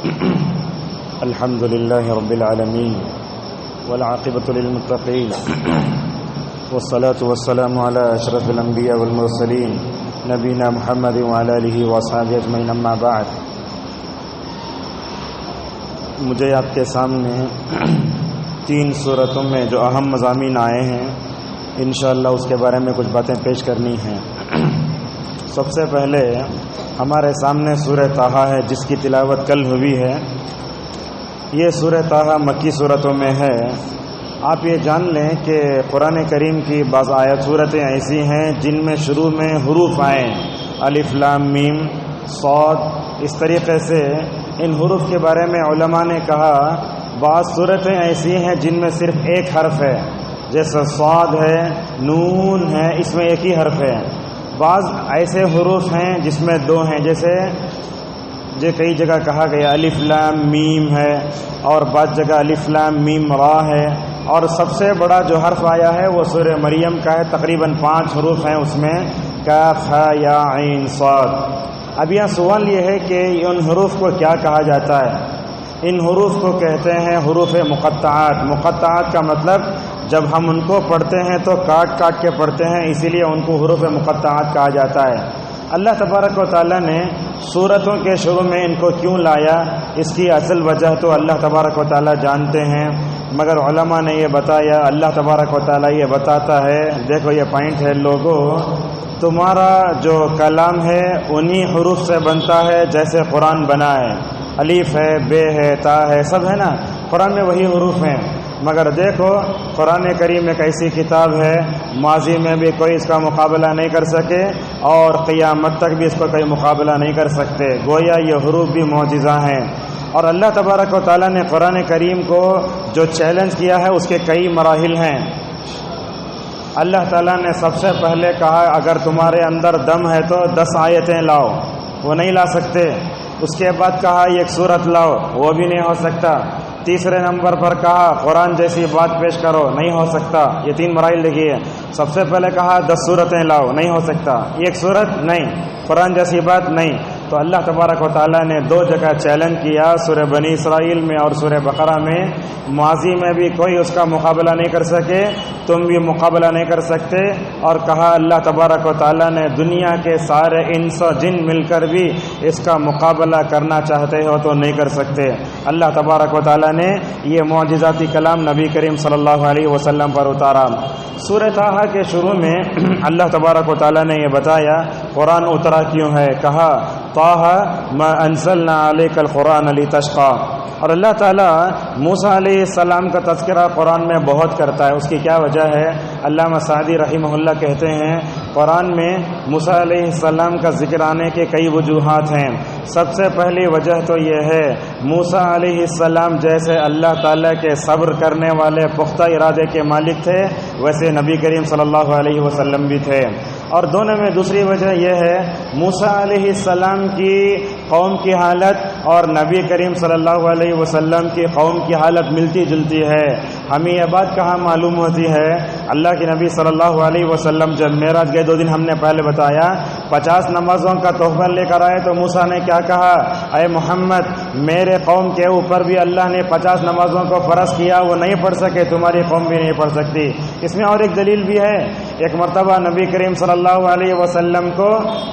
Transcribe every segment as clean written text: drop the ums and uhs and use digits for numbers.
الحمد لله رب العالمين والعاقبة للمتقين والصلاة والسلام على أشرف الأنبياء والمرسلين نبينا محمد وعلى آله وأصحابه أجمعين أما بعد. مجھے آپ کے سامنے 3 صورتوں میں جو اہم مضامین آئے ہیں انشاءاللہ اس کے بارے میں کچھ باتیں پیش کرنی ہیں. سب سے پہلے ہمارے سامنے سورہ طٰہٰ ہے جس کی تلاوت کل ہوئی ہے. یہ سورہ طٰہٰ مکی صورتوں میں ہے. آپ یہ جان لیں کہ قرآن کریم کی بعض آیت صورتیں ایسی ہیں جن میں شروع میں حروف آئیں، الف لام میم صاد. اس طریقے سے ان حروف کے بارے میں علماء نے کہا بعض صورتیں ایسی ہیں جن میں صرف ایک حرف ہے، جیسے صاد ہے، نون ہے، اس میں ایک ہی حرف ہے. بعض ایسے حروف ہیں جس میں 2 ہیں، جیسے جو کئی جگہ کہا گیا الف لام میم ہے، اور بعض جگہ الف لام میم را ہے. اور سب سے بڑا جو حرف آیا ہے وہ سورہ مریم کا ہے، تقریباً 5 حروف ہیں اس میں، کاف ہا یا عین صاد. اب یہاں سوال یہ ہے کہ ان حروف کو کیا کہا جاتا ہے؟ ان حروف کو کہتے ہیں حروف مقطعات. مقطعات کا مطلب جب ہم ان کو پڑھتے ہیں تو کاٹ کاٹ کے پڑھتے ہیں، اسی لیے ان کو حروف مقطعات کہا جاتا ہے. اللہ تبارک و تعالیٰ نے سورتوں کے شروع میں ان کو کیوں لایا، اس کی اصل وجہ تو اللہ تبارک و تعالیٰ جانتے ہیں، مگر علماء نے یہ بتایا، اللہ تبارک و تعالیٰ یہ بتاتا ہے، دیکھو یہ پوائنٹ ہے لوگوں، تمہارا جو کلام ہے انہی حروف سے بنتا ہے جیسے قرآن بنا ہے. الف ہے، بے ہے، تا ہے، سب ہے نا، قرآن میں وہی حروف ہیں. مگر دیکھو قرآن کریم ایک ایسی کتاب ہے ماضی میں بھی کوئی اس کا مقابلہ نہیں کر سکے اور قیامت تک بھی اس کو کوئی مقابلہ نہیں کر سکتے. گویا یہ حروف بھی معجزہ ہیں. اور اللہ تبارک و تعالیٰ نے قرآن کریم کو جو چیلنج کیا ہے اس کے کئی مراحل ہیں. اللہ تعالیٰ نے سب سے پہلے کہا اگر تمہارے اندر دم ہے تو 10 آیتیں لاؤ، وہ نہیں لا سکتے. اس کے بعد کہا ایک سورت لاؤ، وہ بھی نہیں ہو سکتا. تیسرے نمبر پر کہا قرآن جیسی بات پیش کرو، نہیں ہو سکتا. یہ 3 مراحل دیکھیے. سب سے پہلے کہا 10 سورتیں لاؤ، نہیں ہو سکتا. ایک سورت نہیں، قرآن جیسی بات نہیں. تو اللہ تبارک و تعالیٰ نے 2 جگہ چیلنج کیا، سورہ بنی اسرائیل میں اور سورہ بقرہ میں. ماضی میں بھی کوئی اس کا مقابلہ نہیں کر سکے، تم بھی مقابلہ نہیں کر سکتے. اور کہا اللہ تبارک و تعالیٰ نے دنیا کے سارے انس و جن مل کر بھی اس کا مقابلہ کرنا چاہتے ہو تو نہیں کر سکتے. اللہ تبارک و تعالیٰ نے یہ معجزاتی کلام نبی کریم صلی اللہ علیہ وسلم پر اتارا. سورہ طٰہٰ کے شروع میں اللہ تبارک و تعالیٰ نے یہ بتایا قرآن اترا کیوں ہے. کہا طٰہٰ ما انزلنا علیک القرآن لتشقی. اور اللہ تعالیٰ موسیٰ علیہ السلام کا تذکرہ قرآن میں بہت کرتا ہے. اس کی کیا وجہ ہے؟ علامہ سعدی رحمہ اللہ کہتے ہیں قرآن میں موسیٰ علیہ السلام کا ذکر آنے کے کئی وجوہات ہیں. سب سے پہلی وجہ تو یہ ہے موسیٰ علیہ السلام جیسے اللہ تعالیٰ کے صبر کرنے والے پختہ ارادے کے مالک تھے ویسے نبی کریم صلی اللہ علیہ وسلم بھی تھے. اور دونوں میں دوسری وجہ یہ ہے موسیٰ علیہ السلام کی قوم کی حالت اور نبی کریم صلی اللہ علیہ وسلم کی قوم کی حالت ملتی جلتی ہے. ہمیں یہ بات کہاں معلوم ہوتی ہے؟ اللہ کے نبی صلی اللہ علیہ وسلم جب معراج گئے 2 دن ہم نے پہلے بتایا 50 نمازوں کا تحفہ لے کر آئے تو موسیٰ نے کیا کہا؟ اے محمد میرے قوم کے اوپر بھی اللہ نے 50 نمازوں کو فرض کیا، وہ نہیں پڑھ سکے، تمہاری قوم بھی نہیں پڑھ سکتی. اس میں اور ایک دلیل بھی ہے. ایک مرتبہ نبی کریم صلی اللہ علیہ وسلم کو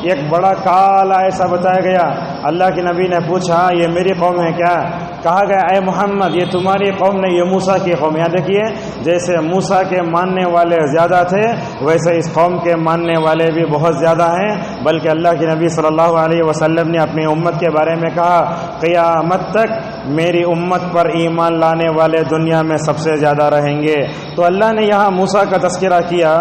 ایک بڑا کالا ایسا بتایا گیا. اللہ کے نبی نے پوچھا یہ میری قوم ہے کیا؟ کہا گیا اے محمد یہ تمہاری قوم نہیں، یہ موسیٰ کی قوم. یہاں دیکھیے جیسے موسیٰ کے ماننے والے زیادہ تھے ویسے اس قوم کے ماننے والے بھی بہت زیادہ ہیں. بلکہ اللہ کے نبی صلی اللہ علیہ وسلم نے اپنی امت کے بارے میں کہا قیامت تک میری امت پر ایمان لانے والے دنیا میں سب سے زیادہ رہیں گے. تو اللہ نے یہاں موسیٰ کا تذکرہ کیا.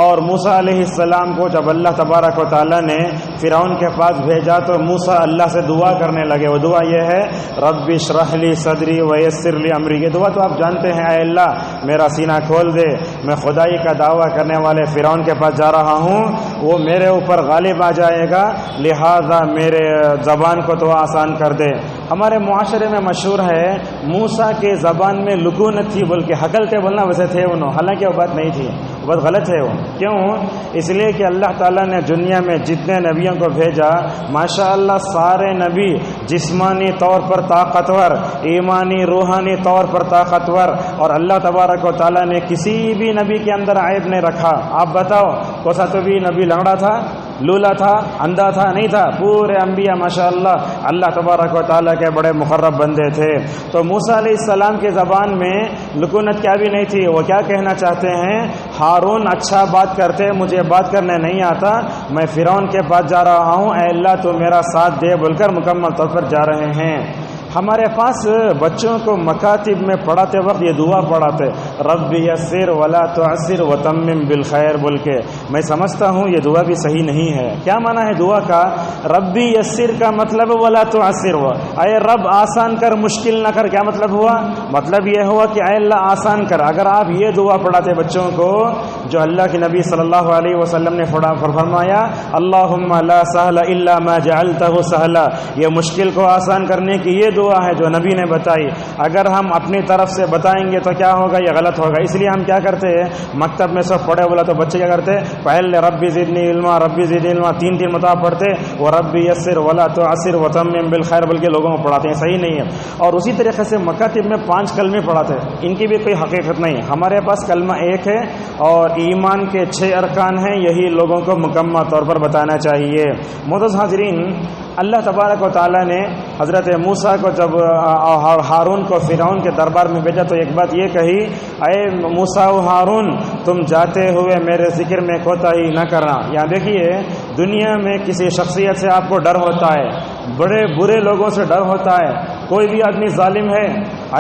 اور موسیٰ علیہ السلام کو جب اللہ تبارک و تعالیٰ نے فرعون کے پاس بھیجا تو موسیٰ اللہ سے دعا کرنے لگے. وہ دعا یہ ہے رب اشرح لی صدری ویسر لی امری. یہ دعا تو آپ جانتے ہیں، اے اللہ میرا سینہ کھول دے، میں خدائی کا دعویٰ کرنے والے فرعون کے پاس جا رہا ہوں، وہ میرے اوپر غالب آ جائے گا، لہذا میرے زبان کو تو آسان کر دے. ہمارے معاشرے میں مشہور ہے موسیٰ کے زبان میں لکونت تھی بول کے ہکلتے بولنا ویسے تھے انہوں، حالانکہ وہ بات نہیں تھی، بہت غلط ہے وہ۔ کیوں؟ اس لیے کہ اللہ تعالیٰ نے دنیا میں جتنے نبیوں کو بھیجا ماشاءاللہ سارے نبی جسمانی طور پر طاقتور، ایمانی روحانی طور پر طاقتور، اور اللہ تبارک و تعالیٰ نے کسی بھی نبی کے اندر عیب نہیں رکھا۔ آپ بتاؤ کون سا تو بھی نبی لنگڑا تھا، لولا تھا، اندھا تھا؟ نہیں تھا، پورے انبیاء ماشاءاللہ اللہ تبارک و تعالیٰ کے بڑے مقرب بندے تھے۔ تو موسیٰ علیہ السلام کی زبان میں لکونت کیا بھی نہیں تھی، وہ کیا کہنا چاہتے ہیں، ہارون اچھا بات کرتے، مجھے بات کرنے نہیں آتا، میں فرعون کے پاس جا رہا ہوں، اے اللہ تو میرا ساتھ دے بول کر مکمل طور پر جا رہے ہیں۔ ہمارے پاس بچوں کو مکاتب میں پڑھاتے وقت یہ دعا پڑھاتے، رب یسر ولا تعسر وتمم بالخیر بول کے۔ میں سمجھتا ہوں یہ دعا بھی صحیح نہیں ہے۔ کیا معنی ہے دعا کا؟ ربی یسر کا مطلب ولا تعسر ہوا، اے رب آسان کر مشکل نہ کر، کیا مطلب ہوا؟ مطلب یہ ہوا کہ اے اللہ آسان کر۔ اگر آپ یہ دعا پڑھاتے بچوں کو جو اللہ کے نبی صلی اللہ علیہ وسلم نے فرمایا اللہم لا سہل الا ما جعلتہ سہلا، یہ مشکل کو آسان کرنے کی یہ دعا ہے جو نبی نے بتائی، اگر ہم اپنی طرف سے بتائیں گے تو کیا ہوگا؟ یہ غلط ہوگا۔ اس لیے ہم کیا کرتے ہیں، مکتب میں سب پڑھے بولا تو بچے کیا کرتے، پہلے ربی زدنی علما، ربی زدنی علما، تین مرتبہ پڑھتے، وہ ربی یسر ولا تعسر وتمم بالخیر بول کے لوگوں کو پڑھاتے ہیں، صحیح نہیں ہے۔ اور اسی طریقے سے مکاتب میں 5 کلمے پڑھاتے ہیں، ان کی بھی کوئی حقیقت نہیں۔ ہمارے پاس کلمہ ایک ہے اور ایمان کے 6 ارکان ہیں، یہی لوگوں کو مکمل طور پر بتانا چاہیے۔ معزز حاضرین، اللہ تبارک و تعالیٰ نے حضرت موسیٰ کو جب ہارون کو فرعون کے دربار میں بھیجا تو ایک بات یہ کہی، اے موسیٰ و ہارون تم جاتے ہوئے میرے ذکر میں کوتاہی نہ کرنا۔ یہاں دیکھیے دنیا میں کسی شخصیت سے آپ کو ڈر ہوتا ہے، بڑے برے لوگوں سے ڈر ہوتا ہے، کوئی بھی آدمی ظالم ہے،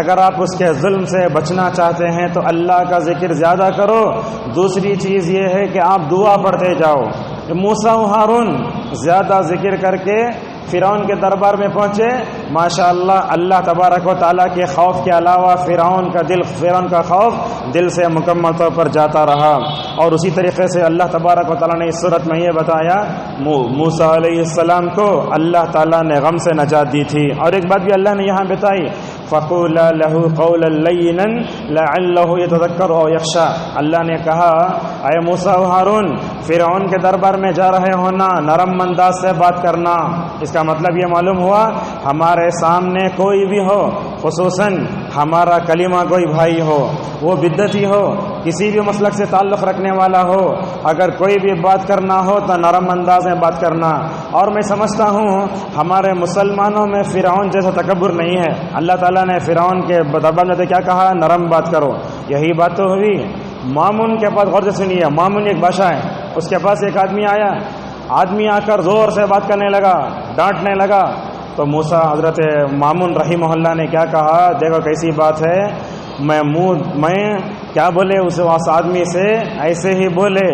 اگر آپ اس کے ظلم سے بچنا چاہتے ہیں تو اللہ کا ذکر زیادہ کرو۔ دوسری چیز یہ ہے کہ آپ دعا پڑھتے جاؤ۔ موسیٰ و ہارون زیادہ ذکر کر کے فرعون کے دربار میں پہنچے، ماشاءاللہ اللہ تبارک و تعالیٰ کے خوف کے علاوہ فرعون کا خوف دل سے مکمل طور پر جاتا رہا۔ اور اسی طریقے سے اللہ تبارک و تعالیٰ نے اس صورت میں یہ بتایا موسیٰ علیہ السلام کو اللہ تعالیٰ نے غم سے نجات دی تھی۔ اور ایک بات بھی اللہ نے یہاں بتائی، فَقُولَا لَهُ قَوْلًا لَيِّنًا لَعَلَّهُ يَتَذَكَّرُ أَوْ يَخْشَىٰ، اللہ نے کہا اے موسیٰ و ہارون فرعون کے دربار میں جا رہے ہونا، نرم انداز سے بات کرنا۔ اس کا مطلب یہ معلوم ہوا ہمارے سامنے کوئی بھی ہو، خصوصاً ہمارا کلمہ کوئی بھائی ہو، وہ بدعتی ہو، کسی بھی مسلک سے تعلق رکھنے والا ہو، اگر کوئی بھی بات کرنا ہو تو نرم انداز میں بات کرنا۔ اور میں سمجھتا ہوں ہمارے مسلمانوں میں فرعون جیسا تکبر نہیں ہے۔ اللہ تعالیٰ نے فرعون کے دربار میں کیا کہا؟ نرم بات کرو، یہی بات تو ہوئی۔ مامون کے پاس غور سے سنیے، مامون ایک بادشاہ ہے، اس کے پاس ایک آدمی آیا، آدمی آ کر زور سے بات کرنے لگا، ڈانٹنے لگا، تو موسیٰ حضرت مامون رحمہ اللہ نے کیا کہا، دیکھو کیسی بات ہے، میں کیا بولے اس آدمی سے، ایسے ہی بولے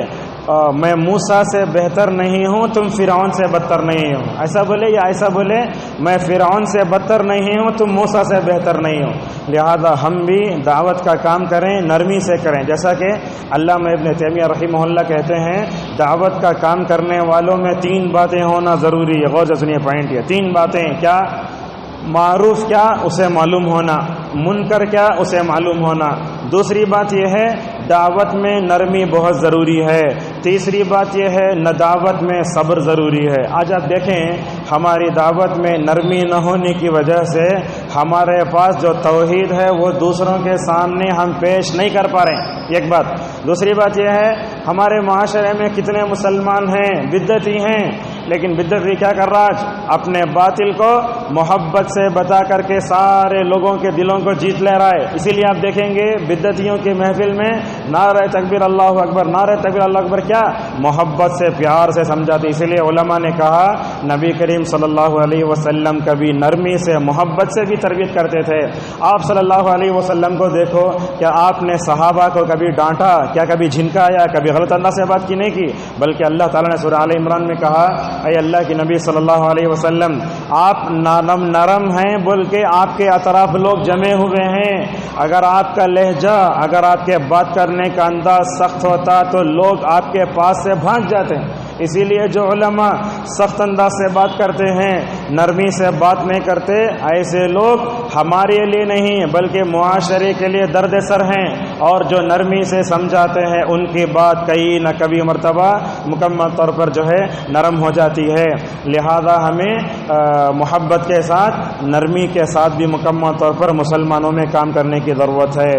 میں موسیٰ سے بہتر نہیں ہوں، تم فرعون سے بدتر نہیں ہو، ایسا بولے یا ایسا بولے، میں فرعون سے بدتر نہیں ہوں، تم موسیٰ سے بہتر نہیں ہو۔ لہذا ہم بھی دعوت کا کام کریں، نرمی سے کریں، جیسا کہ علامہ ابن تیمیہ رحمہ اللہ کہتے ہیں دعوت کا کام کرنے والوں میں 3 باتیں ہونا ضروری ہے۔ غور سے سنیے پوائنٹ یہ 3 باتیں، کیا؟ معروف کیا اسے معلوم ہونا، منکر کیا اسے معلوم ہونا، دوسری بات یہ ہے دعوت میں نرمی بہت ضروری ہے، تیسری بات یہ ہے دعوت میں صبر ضروری ہے۔ آج آپ دیکھیں ہماری دعوت میں نرمی نہ ہونے کی وجہ سے ہمارے پاس جو توحید ہے وہ دوسروں کے سامنے ہم پیش نہیں کر پا رہے ہیں، ایک بات۔ دوسری بات یہ ہے ہمارے معاشرے میں کتنے مسلمان ہیں بدعتی ہیں، لیکن بدعتی کیا کر رہا ہے؟ اپنے باطل کو محبت سے بتا کر کے سارے لوگوں کے دلوں کو جیت لے رہا ہے۔ اسی لیے آپ دیکھیں گے بدعتیوں کی محفل میں نعرہ تکبیر اللہ اکبر، نعرہ تکبیر اللہ اکبر کیا؟ محبت سے پیار سے سمجھاتے۔ اسی لیے علماء نے کہا نبی کریم صلی اللہ علیہ وسلم کبھی نرمی سے محبت سے بھی تربیت کرتے تھے۔ آپ صلی اللہ علیہ وسلم کو دیکھو، کیا آپ نے صحابہ کو کبھی ڈانٹا؟ کیا کبھی جھنکایا؟ کبھی غلط انداز سے بات کی نہیں کی، بلکہ اللہ تعالیٰ نے سورہ آل عمران میں کہا اے اللہ کے نبی صلی اللہ علیہ وسلم آپ نرم ہیں بول کے آپ کے اطراف لوگ جمے ہوئے ہیں، اگر آپ کا لہجہ، اگر آپ کے بات کرنے کا انداز سخت ہوتا تو لوگ آپ کے پاس سے بھاگ جاتے ہیں، اسی لیے جو علماء سخت انداز سے بات کرتے ہیں، نرمی سے بات نہیں کرتے، ایسے لوگ ہمارے لیے نہیں بلکہ معاشرے کے لیے درد سر ہیں، اور جو نرمی سے سمجھاتے ہیں ان کی بات کئی نہ کبھی مرتبہ مکمل طور پر جو ہے نرم ہو جاتی ہے۔ لہذا ہمیں محبت کے ساتھ، نرمی کے ساتھ بھی مکمل طور پر مسلمانوں میں کام کرنے کی ضرورت ہے۔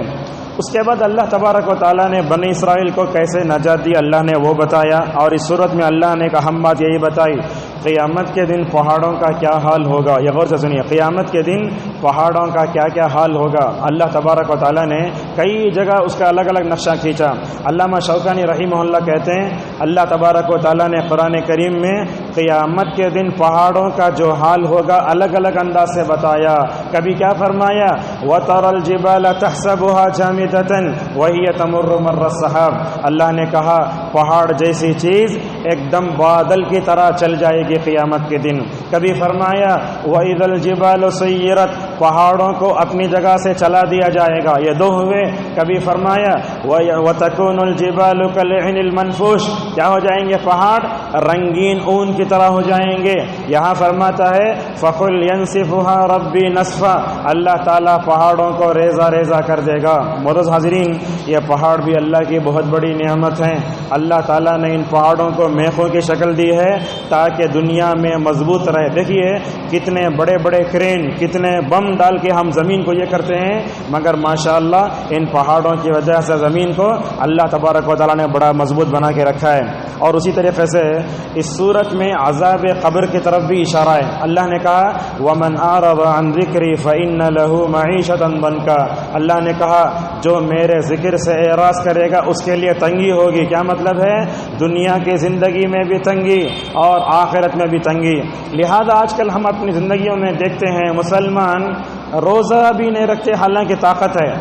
اس کے بعد اللہ تبارک و تعالیٰ نے بنی اسرائیل کو کیسے نجات دی اللہ نے وہ بتایا، اور اس صورت میں اللہ نے ایک اہم بات یہی بتائی، قیامت کے دن پہاڑوں کا کیا حال ہوگا۔ یہ غور سے سنیے، قیامت کے دن پہاڑوں کا کیا کیا حال ہوگا۔ اللہ تبارک و تعالیٰ نے کئی جگہ اس کا الگ الگ نقشہ کھینچا۔ علامہ شوکانی رحمہ اللہ کہتے ہیں اللہ تبارک و تعالیٰ نے قرآن کریم میں قیامت کے دن پہاڑوں کا جو حال ہوگا الگ الگ انداز سے بتایا۔ کبھی کیا فرمایا، وَتَرَى الْجِبَالَ تَحْسَبُهَا جَامِدَةً وَهِيَ تَمُرُّ مَرَّ السَّحَابِ، اللہ نے کہا پہاڑ جیسی چیز ایک دم بادل کی طرح چل جائے گی قیامت کے دن۔ کبھی فرمایا وَإِذَا الْجِبَالُ سُيِّرَتْ، پہاڑوں کو اپنی جگہ سے چلا دیا جائے گا، یہ دو ہوئے۔ کبھی فرمایا وَتَكُونُ الْجِبَالُ كَالْعِهْنِ الْمَنْفُوشِ، کیا ہو جائیں گے پہاڑ، رنگین اون کی طرح ہو جائیں گے۔ یہاں فرماتا ہے فَقُلْ يَنْسِفُهَا رَبِّي نَسْفًا، اللہ تعالیٰ پہاڑوں کو ریزہ ریزہ کر دے گا۔ معزز حاضرین، یہ پہاڑ بھی اللہ کی بہت بڑی نعمت ہیں۔ اللہ تعالیٰ نے ان پہاڑوں کو میخوں کی شکل دی ہے تاکہ دنیا میں مضبوط رہے۔ دیکھیے کتنے بڑے بڑے کرین، کتنے بم ڈال کے ہم زمین کو یہ کرتے ہیں، مگر ماشاءاللہ ان پہاڑوں کی وجہ سے زمین کو اللہ تبارک و تعالیٰ نے بڑا مضبوط بنا کے رکھا ہے۔ اور اسی طریقے سے اس صورت میں عذاب قبر کی طرف بھی اشارہ ہے۔ اللہ نے کہا وَمَنْ أَعْرَضَ عَنْ ذِكْرِي فَإِنَّ لَهُ مَعِيشَةً ضَنْكًا، اللہ نے کہا جو میرے ذکر سے اعراض کرے گا اس کے لیے تنگی ہوگی۔ کیا مطلب ہے، دنیا کی زندگی میں بھی تنگی اور آخرت میں بھی تنگی۔ لہذا آج کل ہم اپنی زندگیوں میں دیکھتے ہیں مسلمان روزہ بھی نہیں رکھتے حالانکہ طاقت ہے۔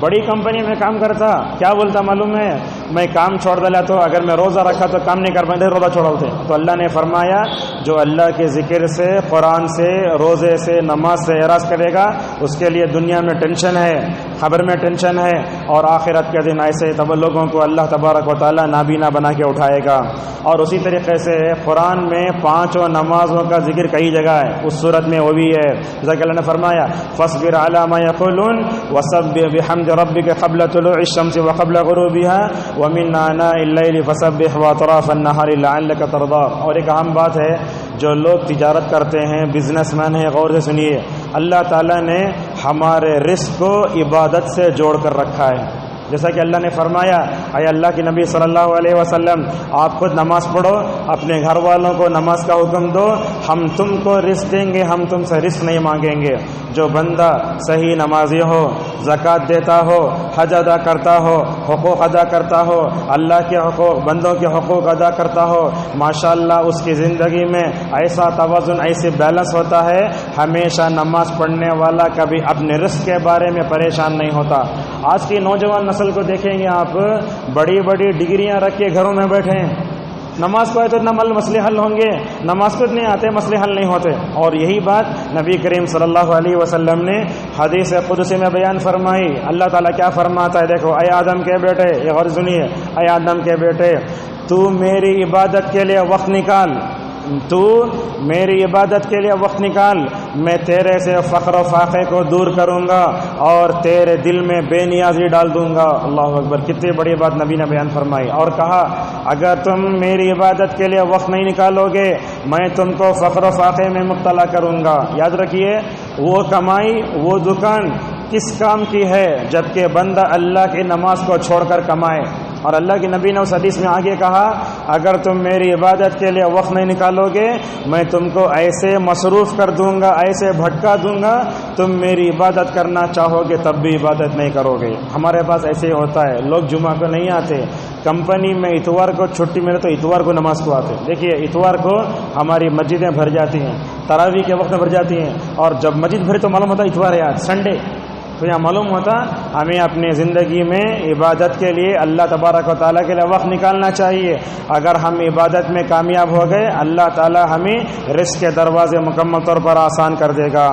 بڑی کمپنی میں کام کرتا، کیا بولتا معلوم ہے، میں کام چھوڑ ڈالا تو اگر میں روزہ رکھا تو کام نہیں کر پائے، روزہ چھوڑاتے۔ تو اللہ نے فرمایا جو اللہ کے ذکر سے، قرآن سے، روزے سے، نماز سے اعراض کرے گا اس کے لیے دنیا میں ٹینشن ہے، خبر میں ٹینشن ہے، اور آخرت کے دن ایسے تب لوگوں کو اللہ تبارک و تعالیٰ نابینا بنا کے اٹھائے گا۔ اور اسی طریقے سے قرآن میں 5 نمازوں کا ذکر کئی جگہ ہے، اس صورت میں وہ بھی ہے، جیسا کہ اللہ نے فرمایا فاصبر علی ما یقولون وسبح بحمد ربک قبل طلوع الشمس وقبل غروبها ومن آناء اللیل فسبح واطراف النہار لعلک ترضی۔ اور ایک اہم بات ہے، جو لوگ تجارت کرتے ہیں، بزنس مین ہیں، غور سے سنیے، اللہ تعالیٰ نے ہمارے رزق کو عبادت سے جوڑ کر رکھا ہے۔ جیسا کہ اللہ نے فرمایا اے اللہ کے نبی صلی اللہ علیہ وسلم آپ خود نماز پڑھو، اپنے گھر والوں کو نماز کا حکم دو، ہم تم کو رزق دیں گے، ہم تم سے رزق نہیں مانگیں گے۔ جو بندہ صحیح نمازی ہو، زکوٰۃ دیتا ہو، حج ادا کرتا ہو، حقوق ادا کرتا ہو، اللہ کے حقوق، بندوں کے حقوق ادا کرتا ہو، ماشاءاللہ اس کی زندگی میں ایسا توازن، ایسے بیلنس ہوتا ہے، ہمیشہ نماز پڑھنے والا کبھی اپنے رزق کے بارے میں پریشان نہیں ہوتا۔ آج کی نوجوان نسل کو دیکھیں گے آپ، بڑی بڑی ڈگریاں رکھ کے گھروں میں بیٹھے ہیں، نماز کو آئے تو اتنا مسئلے حل ہوں گے، نماز کو اتنے آتے مسئلے حل نہیں ہوتے۔ اور یہی بات نبی کریم صلی اللہ علیہ وسلم نے حدیث قدسی میں بیان فرمائی۔ اللہ تعالیٰ کیا فرماتا ہے، دیکھو اے آدم کے بیٹے، یہ غور سنیے، اے آدم کے بیٹے تو میری عبادت کے لیے وقت نکال، تو میری عبادت کے لیے وقت نکال، میں تیرے سے فقر و فاقے کو دور کروں گا اور تیرے دل میں بے نیازی ڈال دوں گا۔ اللہ اکبر، کتنی بڑی بات نبی نے بیان فرمائی۔ اور کہا اگر تم میری عبادت کے لیے وقت نہیں نکالو گے میں تم کو فقر و فاقے میں مبتلا کروں گا۔ یاد رکھیے وہ کمائی، وہ دکان کس کام کی ہے، جبکہ بندہ اللہ کی نماز کو چھوڑ کر کمائے۔ اور اللہ کے نبی نے اس حدیث میں آگے کہا اگر تم میری عبادت کے لیے وقت نہیں نکالو گے میں تم کو ایسے مصروف کر دوں گا، ایسے بھٹکا دوں گا، تم میری عبادت کرنا چاہو گے تب بھی عبادت نہیں کرو گے۔ ہمارے پاس ایسے ہی ہوتا ہے، لوگ جمعہ کو نہیں آتے، کمپنی میں اتوار کو چھٹی ملے تو اتوار کو نماز کو آتے۔ دیکھیے اتوار کو ہماری مسجدیں بھر جاتی ہیں، تراویح کے وقت میں بھر جاتی ہیں، اور جب مسجد بھری تو معلوم ہوتا اتوار ہے آج سنڈے، تو یہاں معلوم ہوتا ہمیں اپنی زندگی میں عبادت کے لیے اللہ تبارک و تعالیٰ کے لیے وقت نکالنا چاہیے۔ اگر ہم عبادت میں کامیاب ہو گئے اللہ تعالیٰ ہمیں رزق کے دروازے مکمل طور پر آسان کر دے گا۔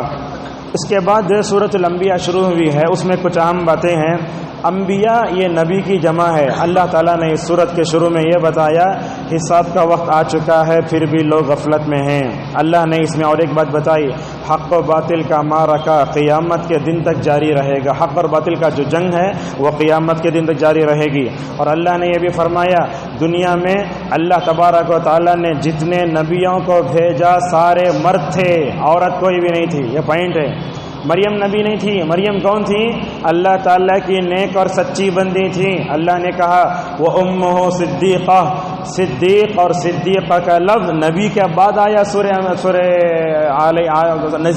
اس کے بعد سورۃ الانبیاء شروع ہوئی ہے، اس میں کچھ اہم باتیں ہیں۔ انبیاء یہ نبی کی جمع ہے۔ اللہ تعالیٰ نے اس سورت کے شروع میں یہ بتایا حساب کا وقت آ چکا ہے، پھر بھی لوگ غفلت میں ہیں۔ اللہ نے اس میں اور ایک بات بتائی، حق و باطل کا معرکہ قیامت کے دن تک جاری رہے گا۔ حق اور باطل کا جو جنگ ہے وہ قیامت کے دن تک جاری رہے گی۔ اور اللہ نے یہ بھی فرمایا، دنیا میں اللہ تبارک و تعالیٰ نے جتنے نبیوں کو بھیجا سارے مرد تھے، عورت کوئی بھی نہیں تھی۔ یہ پوائنٹ ہے۔ مریم نبی نہیں تھی۔ مریم کون تھی؟ اللہ تعالیٰ کی نیک اور سچی بندی تھی۔ اللہ نے کہا وہ امہ صدیقہ، صدیق اور صدیقہ کا لفظ نبی کے بعد آیا سورہ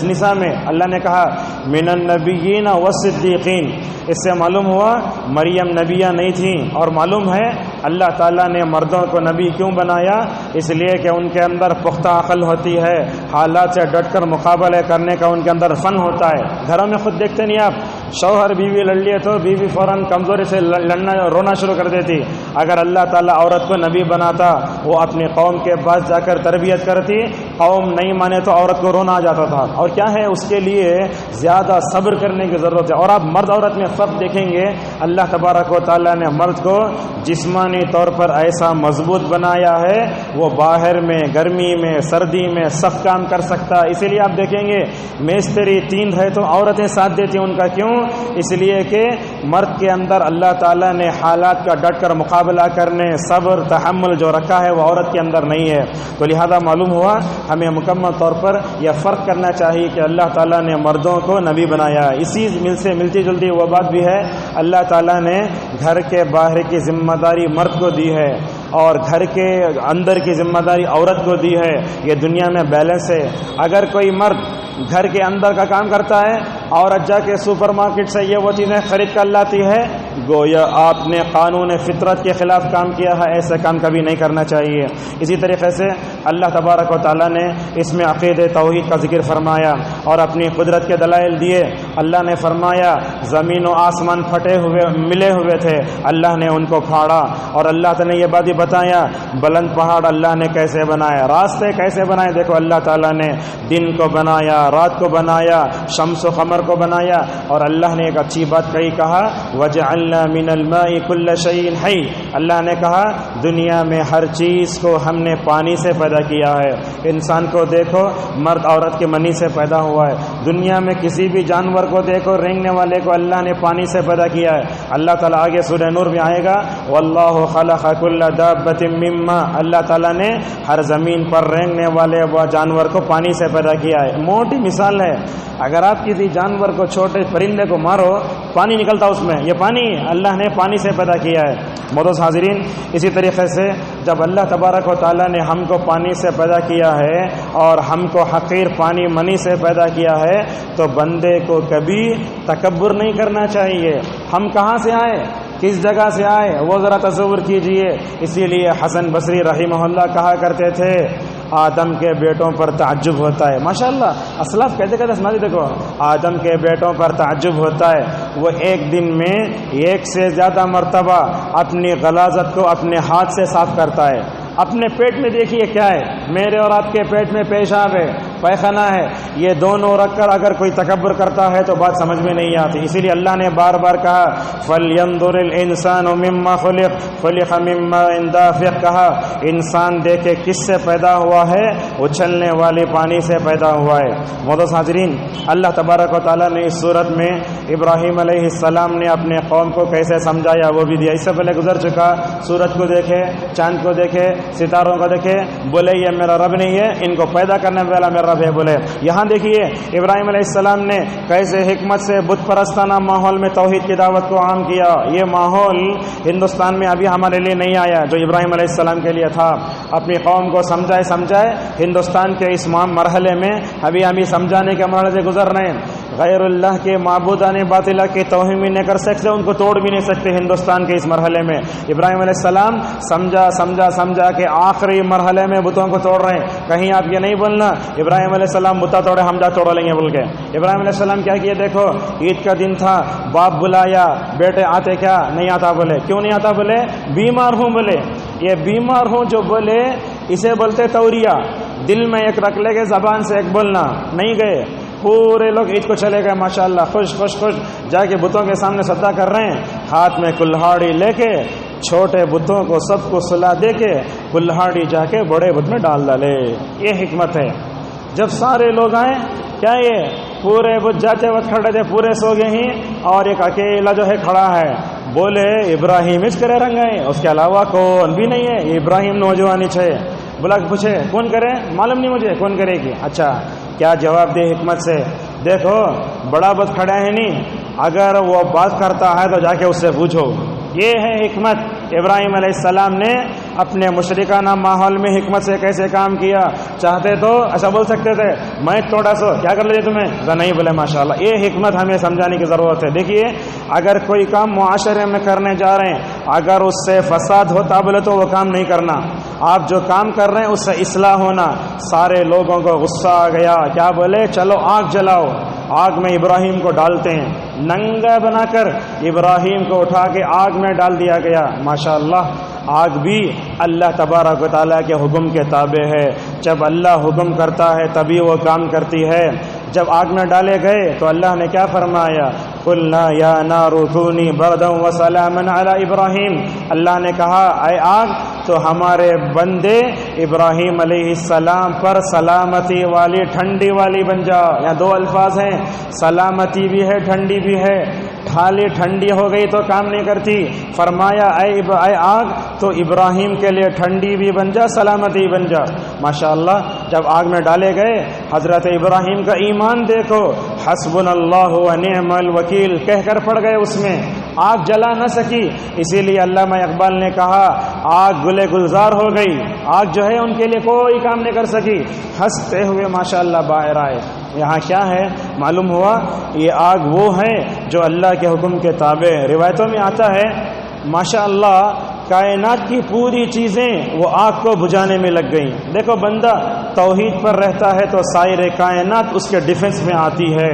نساء میں۔ اللہ نے کہا من النبیین والصدیقین۔ اس سے معلوم ہوا مریم نبیہ نہیں تھیں، اور معلوم ہے اللہ تعالیٰ نے مردوں کو نبی کیوں بنایا؟ اس لیے کہ ان کے اندر پختہ عقل ہوتی ہے، حالات سے ڈٹ کر مقابلے کرنے کا ان کے اندر فن ہوتا ہے۔ گھروں میں خود دیکھتے نہیں آپ، شوہر بیوی لڑ لیے تو بیوی فوراً کمزوری سے لڑنا رونا شروع کر دیتی۔ اگر اللہ تعالیٰ عورت کو نبی بناتا، وہ اپنی قوم کے پاس جا کر تربیت کرتی، قوم نہیں مانے تو عورت کو رونا آ جاتا تھا۔ اور کیا ہے، اس کے لیے زیادہ صبر کرنے کی ضرورت ہے۔ اور آپ مرد عورت میں فرق دیکھیں گے، اللہ تبارک و تعالیٰ نے مرد کو جسمانی طور پر ایسا مضبوط بنایا ہے، وہ باہر میں گرمی میں سردی میں سخت کام کر سکتا ہے۔ اسی لیے آپ دیکھیں گے میستری 3 ہے تو عورتیں ساتھ دیتی ہیں ان کا، کیوں؟ اس لیے کہ مرد کے اندر اللہ تعالیٰ نے حالات کا ڈٹ کر مقابلہ کرنے، صبر تحمل جو رکھا ہے وہ عورت کے اندر نہیں ہے۔ تو لہذا معلوم ہوا ہمیں مکمل طور پر یہ فرق کرنا چاہیے کہ اللہ تعالیٰ نے مردوں کو نبی بنایا۔ اسی سے ملتی جلتی وہ بات بھی ہے، اللہ تعالیٰ نے گھر کے باہر کی ذمہ داری مرد کو دی ہے اور گھر کے اندر کی ذمہ داری عورت کو دی ہے۔ یہ دنیا میں بیلنس ہے۔ اگر کوئی مرد گھر کے اندر کا کام کرتا ہے، عورت جا کے سپر مارکیٹ سے یہ وہ چیزیں خرید کر لاتی ہے، گویا آپ نے قانون فطرت کے خلاف کام کیا ہے۔ ایسا کام کبھی نہیں کرنا چاہیے۔ اسی طریقے سے اللہ تبارک و تعالیٰ نے اس میں عقید توحید کا ذکر فرمایا اور اپنی قدرت کے دلائل دیے۔ اللہ نے فرمایا زمین و آسمان ملے ہوئے تھے، اللہ نے ان کو پھاڑا، اور اللہ تعالیٰ نے یہ بات بھی بتایا بلند پہاڑ اللہ نے کیسے بنایا، راستے کیسے بنائے۔ دیکھو اللہ تعالیٰ نے دن کو بنایا، رات کو بنایا، شمس و قمر کو بنایا، اور اللہ نے ایک اچھی بات کہا وَجَعَلْنَا مِنَ الْمَاءِ كُلَّ شَيْءٍ حَيٍّ۔ اللہ نے کہا دنیا میں ہر چیز کو ہم نے پانی سے پیدا کیا ہے۔ انسان کو دیکھو مرد عورت کے منی سے پیدا ہوا ہے۔ دنیا میں کسی بھی جانور کو دیکھو رینگنے والے کو اللہ نے پانی سے پیدا کیا ہے۔ اللہ تعالیٰ آگے سورہ نور میں آئے گا وَاللَّهُ خَلَقَ كُلَّ دَابَّةٍ مِّن مَّاءٍ۔ اللہ تعالیٰ نے ہر زمین پر رینگنے والے وہ جانور کو پانی سے پیدا کیا ہے۔ موٹی مثال ہے، اگر آپ کسی جانور کو چھوٹے پرندے کو مارو پانی نکلتا اس میں، یہ پانی اللہ نے پانی سے پیدا کیا ہے۔ معزز حاضرین، اسی طریقے سے جب اللہ تبارک و تعالیٰ نے ہم کو پانی سے پیدا کیا ہے اور ہم کو حقیر پانی منی سے پیدا کیا ہے، تو بندے کو کبھی تکبر نہیں کرنا چاہیے۔ ہم کہاں سے آئے، کس جگہ سے آئے، وہ ذرا تصور کیجئے۔ اسی لیے حسن بصری رحمہ اللہ کہا کرتے تھے آدم کے بیٹوں پر تعجب ہوتا ہے۔ ماشاءاللہ اسلاف کہتے سناتے، دیکھو آدم کے بیٹوں پر تعجب ہوتا ہے، وہ ایک دن میں 1 سے زیادہ مرتبہ اپنی غلاظت کو اپنے ہاتھ سے صاف کرتا ہے۔ اپنے پیٹ میں دیکھیے کیا ہے، میرے اور آپ کے پیٹ میں پیشاب ہے، پیخانہ ہے، یہ دونوں رکھ کر اگر کوئی تکبر کرتا ہے تو بات سمجھ میں نہیں آتی۔ اسی لیے اللہ نے بار بار کہا فَلْيَنْظُرِ الْإِنسَانُ مِمَّا خُلِقَ مِن مَّاءٍ دَافِقٍ، کہا انسان دیکھے کس سے پیدا ہوا ہے، اچھلنے والی پانی سے پیدا ہوا ہے۔ معزز حاضرین، اللہ تبارک و تعالیٰ نے اس صورت میں ابراہیم علیہ السلام نے اپنے قوم کو کیسے سمجھایا وہ بھی دیا۔ اس سے پہلے گزر چکا، سورج کو دیکھے، چاند کو دیکھے، ستاروں کو دیکھے، بولے یہ میرا رب نہیں ہے، ان کو پیدا کرنے والا میرا رب ہے بولے۔ یہاں دیکھیے ابراہیم علیہ السلام نے کیسے حکمت سے بت پرستانہ ماحول میں توحید کی دعوت کو عام کیا۔ یہ ماحول ہندوستان میں ابھی ہمارے لیے نہیں آیا جو ابراہیم علیہ السلام کے لیے تھا۔ اپنی قوم کو سمجھائے ہندوستان کے اس مرحلے میں ابھی ہم سمجھانے کے مرحلے سے گزر رہے ہیں۔ غیر اللہ کے معبودان باطلہ کی توہین بھی نہیں کر سکتے، ان کو توڑ بھی نہیں سکتے ہندوستان کے اس مرحلے میں۔ ابراہیم علیہ السلام سمجھا کہ آخری مرحلے میں بتوں کو توڑ رہے ہیں۔ کہیں آپ یہ نہیں بولنا ابراہیم علیہ السلام بتا توڑے ہم جا توڑ لیں گے بول کے۔ ابراہیم علیہ السلام کیا کیے، دیکھو عید کا دن تھا، باپ بلایا، بیٹے آتے کیا نہیں آتا بولے، کیوں نہیں آتا بولے بیمار ہوں بولے۔ یہ بیمار ہوں جو بولے اسے بولتے توریہ، دل میں ایک رکھ لے کے زبان سے ایک بولنا، نہیں گئے پورے لوگ عید کو چلے گئے ماشاءاللہ خوش جا کے بتوں کے سامنے صدا کر رہے ہیں، ہاتھ میں کلہاڑی لے کے چھوٹے بتوں کو سب کو سلا دے کے کلہاڑی جا کے بڑے بت میں ڈال ڈالے. یہ حکمت ہے. جب سارے لوگ آئیں، کیا یہ پورے بت جاتے وقت کھڑے تھے، پورے سو گئے ہی، اور ایک اکیلا جو ہے کھڑا ہے. بولے ابراہیم اس کرے رنگائے، اس کے علاوہ کون بھی نہیں ہے. یہ ابراہیم نوجوانی چھے. بلا کے پوچھے کون کرے، معلوم نہیں مجھے کون کرے گی. اچھا کیا جواب دے حکمت سے؟ دیکھو بڑا بت کھڑا ہے نہیں، اگر وہ بات کرتا ہے تو جا کے اس سے پوچھو. یہ ہے حکمت. ابراہیم علیہ السلام نے اپنے مشرکانہ ماحول میں حکمت سے کیسے کام کیا. چاہتے تو ایسا بول سکتے تھے میں تھوڑا سا کیا کر لیتے تمہیں، نہیں بولے ماشاءاللہ. یہ حکمت ہمیں سمجھانے کی ضرورت ہے. دیکھیے اگر کوئی کام معاشرے میں کرنے جا رہے ہیں، اگر اس سے فساد ہوتا بولے تو وہ کام نہیں کرنا. آپ جو کام کر رہے ہیں اس سے اصلاح ہونا. سارے لوگوں کو غصہ آ گیا، کیا بولے چلو آگ جلاؤ. آگ میں ابراہیم کو ڈالتے ہیں، ننگا بنا کر ابراہیم کو اٹھا کے آگ میں ڈال دیا گیا. ماشاءاللہ آگ بھی اللہ تبارک و تعالیٰ کے حکم کے تابع ہے. جب اللہ حکم کرتا ہے تبھی وہ کام کرتی ہے. جب آگ میں ڈالے گئے تو اللہ نے کیا فرمایا، قلنا یا نار کونی بردا وسلاما علی ابراہیم. اللہ نے کہا اے آگ تو ہمارے بندے ابراہیم علیہ السلام پر سلامتی والی ٹھنڈی والی بن جا. یہاں دو الفاظ ہیں، سلامتی بھی ہے ٹھنڈی بھی ہے. خالی ٹھنڈی ہو گئی تو کام نہیں کرتی. فرمایا اے آگ تو ابراہیم کے لیے ٹھنڈی بھی بن جا، سلامتی بن جا. ماشاءاللہ جب آگ میں ڈالے گئے حضرت ابراہیم کا ایمان دیکھو، حسبنا اللہ و نعم الوکیل کہہ کر پڑ گئے. اس میں آگ جلا نہ سکی. اسی لیے علامہ اقبال نے کہا آگ گلے گلزار ہو گئی. آگ جو ہے ان کے لیے کوئی کام نہیں کر سکی. ہنستے ہوئے ماشاءاللہ باہر آئے. یہاں کیا ہے معلوم ہوا، یہ آگ وہ ہے جو اللہ کے حکم کے تابع. روایتوں میں آتا ہے ماشاءاللہ کائنات کی پوری چیزیں وہ آگ کو بجھانے میں لگ گئیں. دیکھو بندہ توحید پر رہتا ہے تو سائر کائنات اس کے ڈیفنس میں آتی ہے،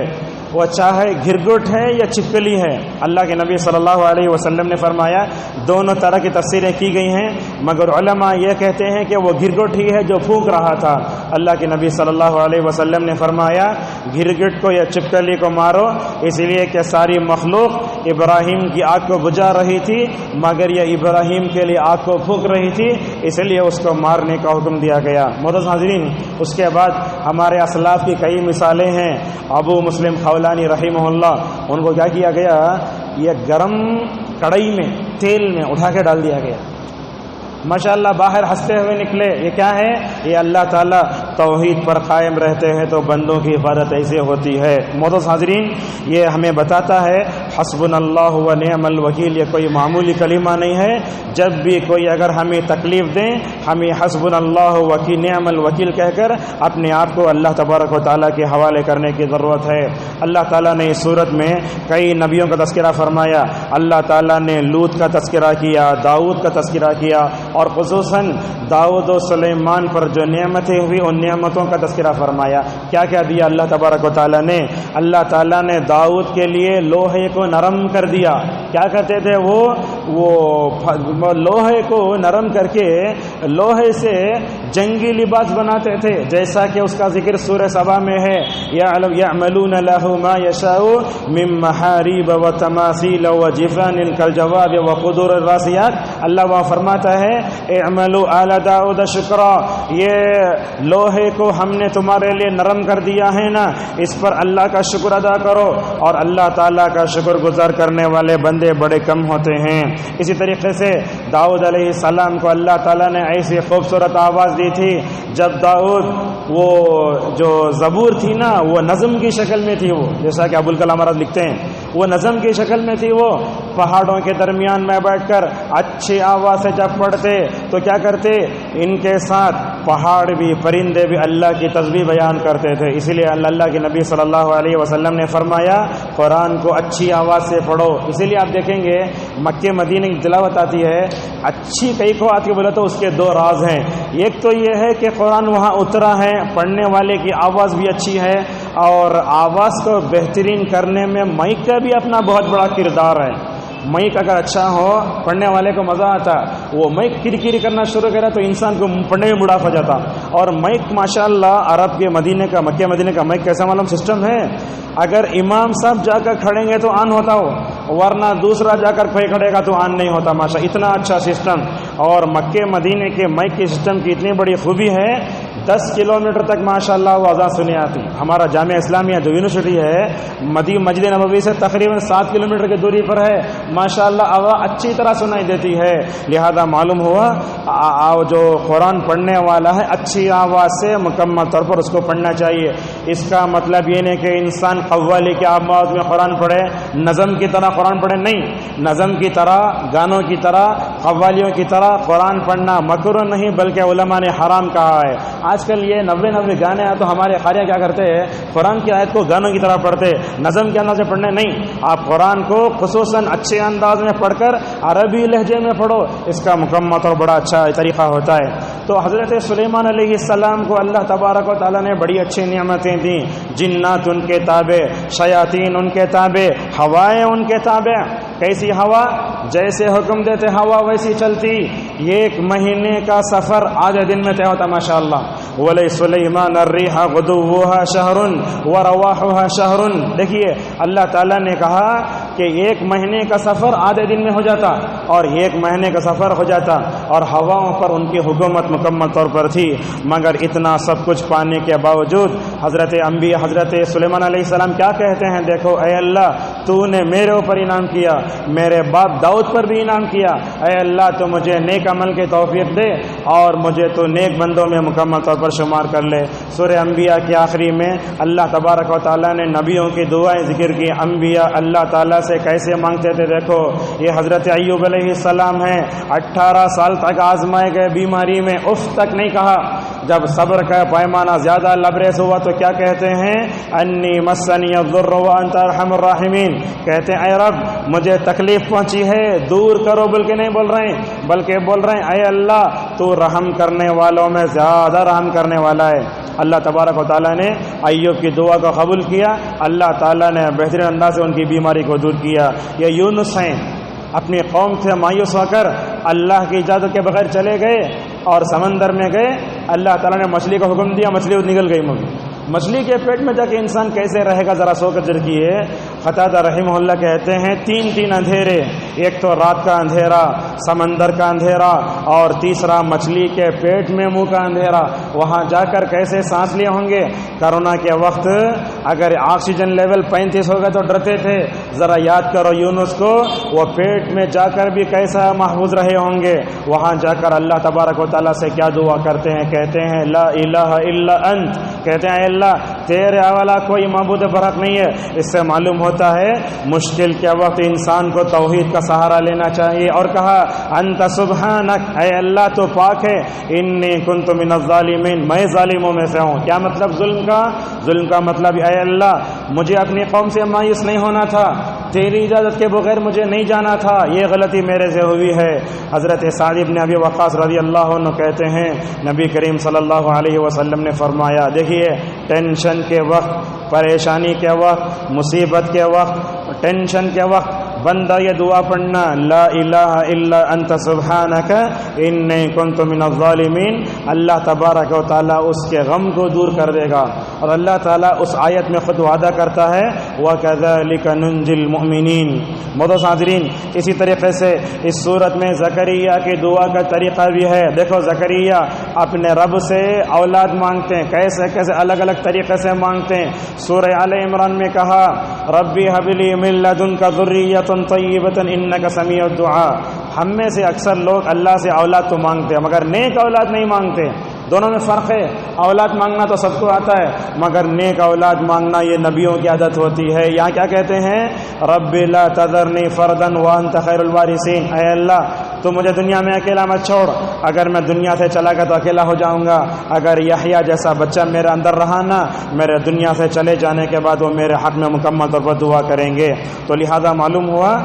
وہ چاہے گھرگٹ ہے یا چپکلی ہے. اللہ کے نبی صلی اللہ علیہ وسلم نے فرمایا دونوں طرح کی تفسیریں کی گئی ہیں، مگر علماء یہ کہتے ہیں کہ وہ گھرگٹ ہی ہے جو پھونک رہا تھا. اللہ کے نبی صلی اللہ علیہ وسلم نے فرمایا گھرگٹ کو یا چپکلی کو مارو، اس لیے کہ ساری مخلوق ابراہیم کی آگ کو بجھا رہی تھی، مگر یہ ابراہیم کے لیے آگ کو پھونک رہی تھی، اس لیے اس کو مارنے کا حکم دیا گیا. معزز حاضرین، اس کے بعد ہمارے اسلاف کی کئی مثالیں ہیں. ابو مسلم خولانی رحمہ اللہ، ان کو کیا کیا گیا، یہ گرم کڑھائی میں تیل میں اٹھا کے ڈال دیا گیا. ماشاءاللہ باہر ہنستے ہوئے نکلے. یہ کیا ہے، یہ اللہ تعالیٰ توحید پر قائم رہتے ہیں تو بندوں کی عبادت ایسے ہوتی ہے. معزز حاضرین، یہ ہمیں بتاتا ہے حسبنا اللہ و نعم الوکیل یہ کوئی معمولی کلمہ نہیں ہے. جب بھی کوئی اگر ہمیں تکلیف دیں، ہمیں حسبنا اللہ و نعم الوکیل کہہ کر اپنے آپ کو اللہ تبارک و تعالیٰ کے حوالے کرنے کی ضرورت ہے. اللہ تعالیٰ نے اس صورت میں کئی نبیوں کا تذکرہ فرمایا. اللہ تعالیٰ نے لوط کا تذکرہ کیا، داؤد کا تذکرہ کیا، اور خصوصاً داؤد و سلیمان پر جو نعمتیں ہوئی ان نعمتوں کا تذکرہ فرمایا. کیا کیا دیا اللہ تبارک و تعالیٰ نے؟ اللہ تعالیٰ نے داؤد کے لیے لوہے کو نرم کر دیا. کیا کرتے تھے وہ لوہے کو نرم کر کے لوہے سے جنگی لباس بناتے تھے، جیسا کہ اس کا ذکر سورہ سبا میں ہے، یعملون له ما یشاء من محاریب و تماثیل و جفان کالجواب و قدور الراسیات. اللہ وہاں فرماتا ہے اعملوا آل داؤد شکرا، یہ لوہے کو ہم نے تمہارے لیے نرم کر دیا ہے نا، اس پر اللہ کا شکر ادا کرو. اور اللہ تعالیٰ کا شکر گزار کرنے والے بندے بڑے کم ہوتے ہیں. اسی طریقے سے داؤد علیہ السلام کو اللہ تعالیٰ نے ایسی خوبصورت آواز دی تھی. جب داؤد وہ جو زبور تھی نا وہ نظم کی شکل میں تھی، وہ جیسا کہ ابوالکلام آزاد لکھتے ہیں وہ نظم کی شکل میں تھی. وہ پہاڑوں کے درمیان میں بیٹھ کر اچھی آواز سے جب پڑھتے تو کیا کرتے، ان کے ساتھ پہاڑ بھی پرندے بھی اللہ کی تسبیح بیان کرتے تھے. اسی لیے اللہ کے نبی صلی اللہ علیہ وسلم نے فرمایا قرآن کو اچھی آواز سے پڑھو. اسی لیے آپ دیکھیں گے مکہ مدینہ کی تلاوت آتی ہے اچھی کئی کو آتی ہے، بولے تو اس کے دو راز ہیں. ایک تو یہ ہے کہ قرآن وہاں اترا ہے، پڑھنے والے کی آواز بھی اچھی ہے، اور آواز کو بہترین کرنے میں مائک کا بھی اپنا بہت بڑا کردار ہے. مائک اگر اچھا ہو پڑھنے والے کو مزہ آتا. وہ مائک کرکری کرنا شروع کرا تو انسان کو پڑھنے میں بڑھا ہو جاتا. اور مائک ماشاءاللہ عرب کے مدینے کا مکہ مدینے کا مائک کیسا معلوم سسٹم ہے، اگر امام صاحب جا کر کھڑیں گے تو آن ہوتا ہو، ورنہ دوسرا جا کر پھینکڑے گا تو آن نہیں ہوتا ماشاء. اتنا اچھا سسٹم. اور مکے مدینے کے مائک کے سسٹم کی اتنی بڑی خوبی ہے 10 کلومیٹر تک ماشاءاللہ وہ اذان سنی آتی. ہمارا جامعہ اسلامیہ جو یونیورسٹی ہے مسجد نبوی سے تقریباً 7 کلومیٹر کی دوری پر ہے. ماشاءاللہ آواز اچھی طرح سنائی دیتی ہے. لہذا معلوم ہوا جو قرآن پڑھنے والا ہے اچھی آواز سے مکمل طور پر اس کو پڑھنا چاہیے. اس کا مطلب یہ نہیں کہ انسان قوالی کی آواز میں قرآن پڑھے, نظم کی طرح قرآن پڑھے. نہیں, نظم کی طرح, گانوں کی طرح, قوالیوں کی طرح قرآن پڑھنا مکروہ نہیں بلکہ علماء نے حرام کہا ہے. آج کل یہ 90 گانے ہیں تو ہمارے قاریہ کیا کرتے ہیں, قرآن کی آیت کو گانوں کی طرح پڑھتے, نظم کے انداز سے پڑھنے. نہیں, آپ قرآن کو خصوصاً اچھے انداز میں پڑھ کر عربی لہجے میں پڑھو, اس کا مکمل اور بڑا اچھا طریقہ ہوتا ہے. تو حضرت سلیمان علیہ السلام کو اللہ تبارک و تعالیٰ نے بڑی اچھی نعمتیں دیں. جنات ان کے تابع, شیاطین ان کے تابع, ہوائیں ان کے تابع. کیسی ہوا؟ جیسے حکم دیتے ہوا ویسی چلتی. 1 مہینے کا سفر آدھے دن میں طے ہوتا ماشاءاللہ. وَلِسُلَيْمَانَ الرِّيحَ غُدُوُّهَا شَهْرٌ وَرَوَاحُهَا شَهْرٌ. دیکھیے اللہ تعالیٰ نے کہا کہ 1 مہینے کا سفر آدھے دن میں ہو جاتا اور 1 مہینے کا سفر ہو جاتا, اور ہواؤں پر ان کی حکومت مکمل طور پر تھی. مگر اتنا سب کچھ پانے کے باوجود حضرت انبیاء حضرت سلیمان علیہ السلام کیا کہتے ہیں, دیکھو اے اللہ تو نے میرے اوپر انعام کیا, میرے باپ داؤد پر بھی انعام کیا. اے اللہ تو مجھے نیک عمل کی توفیق دے اور مجھے تو نیک بندوں میں مکمل طور پر شمار کر لے. سورہ انبیاء کے آخری میں اللہ تبارک و تعالیٰ نے نبیوں کی دعائیں ذکر کی. انبیاء اللہ تعالیٰ سے کیسے مانگتے تھے, دیکھو یہ حضرت ایوب علیہ السلام ہیں, 18 سال تک آزمائے گئے بیماری میں, اف تک نہیں کہا. جب صبر کا پیمانہ زیادہ لبریز ہوا تو کیا کہتے ہیں, انی مسنی الضر وانت ارحم الراحمین. کہتے ہیں اے رب مجھے تکلیف پہنچی ہے, دور کرو, بلکہ نہیں بول رہے ہیں بلکہ بول رہے ہیں اے اللہ تو رحم کرنے والوں میں زیادہ رحم کرنے والا ہے. اللہ تبارک و تعالیٰ نے ایوب کی دعا کو قبول کیا. اللہ تعالیٰ نے بہترین انداز سے ان کی بیماری کو دور کیا. یہ یونس ہیں, اپنی قوم سے مایوس ہو کر اللہ کی اجازت کے بغیر چلے گئے اور سمندر میں گئے. اللہ تعالیٰ نے مچھلی کو حکم دیا, مچھلی نکل گئی. مچھلی کے پیٹ میں جا کے انسان کیسے رہے گا, ذرا سوچ کر کیے. قتادہ رحمہ اللہ کہتے ہیں 3 اندھیرے, ایک تو رات کا اندھیرا, سمندر کا اندھیرا, اور تیسرا مچھلی کے پیٹ میں منہ کا اندھیرا. وہاں جا کر کیسے سانس لیے ہوں گے. کرونا کے وقت اگر آکسیجن لیول 35 ہو گئے تو ڈرتے تھے. ذرا یاد کرو یونس کو, وہ پیٹ میں جا کر بھی کیسا محفوظ رہے ہوں گے. وہاں جا کر اللہ تبارک و تعالیٰ سے کیا دعا کرتے ہیں, کہتے ہیں لا الہ الا انت. کہتے ہیں اللہ تیرے علاوہ کوئی معبود برحق نہیں ہے. اس سے معلوم ہوتا ہے مشکل کے وقت انسان کو توحید کا سہارا لینا چاہیے. اور کہا انت سبحانک, اے اللہ تو پاک ہے, انی کنت من الظالمین, میں ظالموں میں سے ہوں. کیا مطلب ظلم کا مطلب اے اللہ مجھے اپنی قوم سے مایوس نہیں ہونا تھا, تیری اجازت کے بغیر مجھے نہیں جانا تھا, یہ غلطی میرے سے ہوئی ہے. حضرت سعد بن ابی وقاص رضی اللہ عنہ کہتے ہیں نبی کریم صلی اللہ علیہ وسلم نے فرمایا, دیکھیے ٹینشن کے وقت, پریشانی کے وقت, مصیبت کے وقت, ٹینشن کے وقت بندہ یہ دعا پڑھنا, لا الہ الا انت سبحانک انی کنت من الظالمین. اللہ تبارک و تعالیٰ اس کے غم کو دور کر دے گا. اور اللہ تعالیٰ اس آیت میں خود وعدہ کرتا ہے وَكَذَلِكَ نُنْجِي الْمُؤْمِنِينَ. مدعو حاضرین, اسی طریقے سے اس صورت میں زکریا کی دعا کا طریقہ بھی ہے. دیکھو زکریا اپنے رب سے اولاد مانگتے ہیں, کیسے الگ الگ طریقے سے مانگتے ہیں. سورہ آل عمران میں کہا ربی حب لی من لدنک ذریۃ طیبۃ انک سمیع الدعاء. ہم میں سے اکثر لوگ اللہ سے اولاد تو مانگتے ہیں مگر نیک اولاد نہیں مانگتے. دونوں میں فرق ہے. اولاد مانگنا تو سب کو آتا ہے مگر نیک اولاد مانگنا یہ نبیوں کی عادت ہوتی ہے. یہاں کیا کہتے ہیں رب لا تذرنی فردا وانت خیر الوارثین. اے اللہ تو مجھے دنیا میں اکیلا مت چھوڑ, اگر میں دنیا سے چلا گیا تو اکیلا ہو جاؤں گا. اگر یحییٰ جیسا بچہ میرے اندر رہا نا, میرے دنیا سے چلے جانے کے بعد وہ میرے حق میں مکمل طور پر دعا کریں گے. تو لہذا معلوم ہوا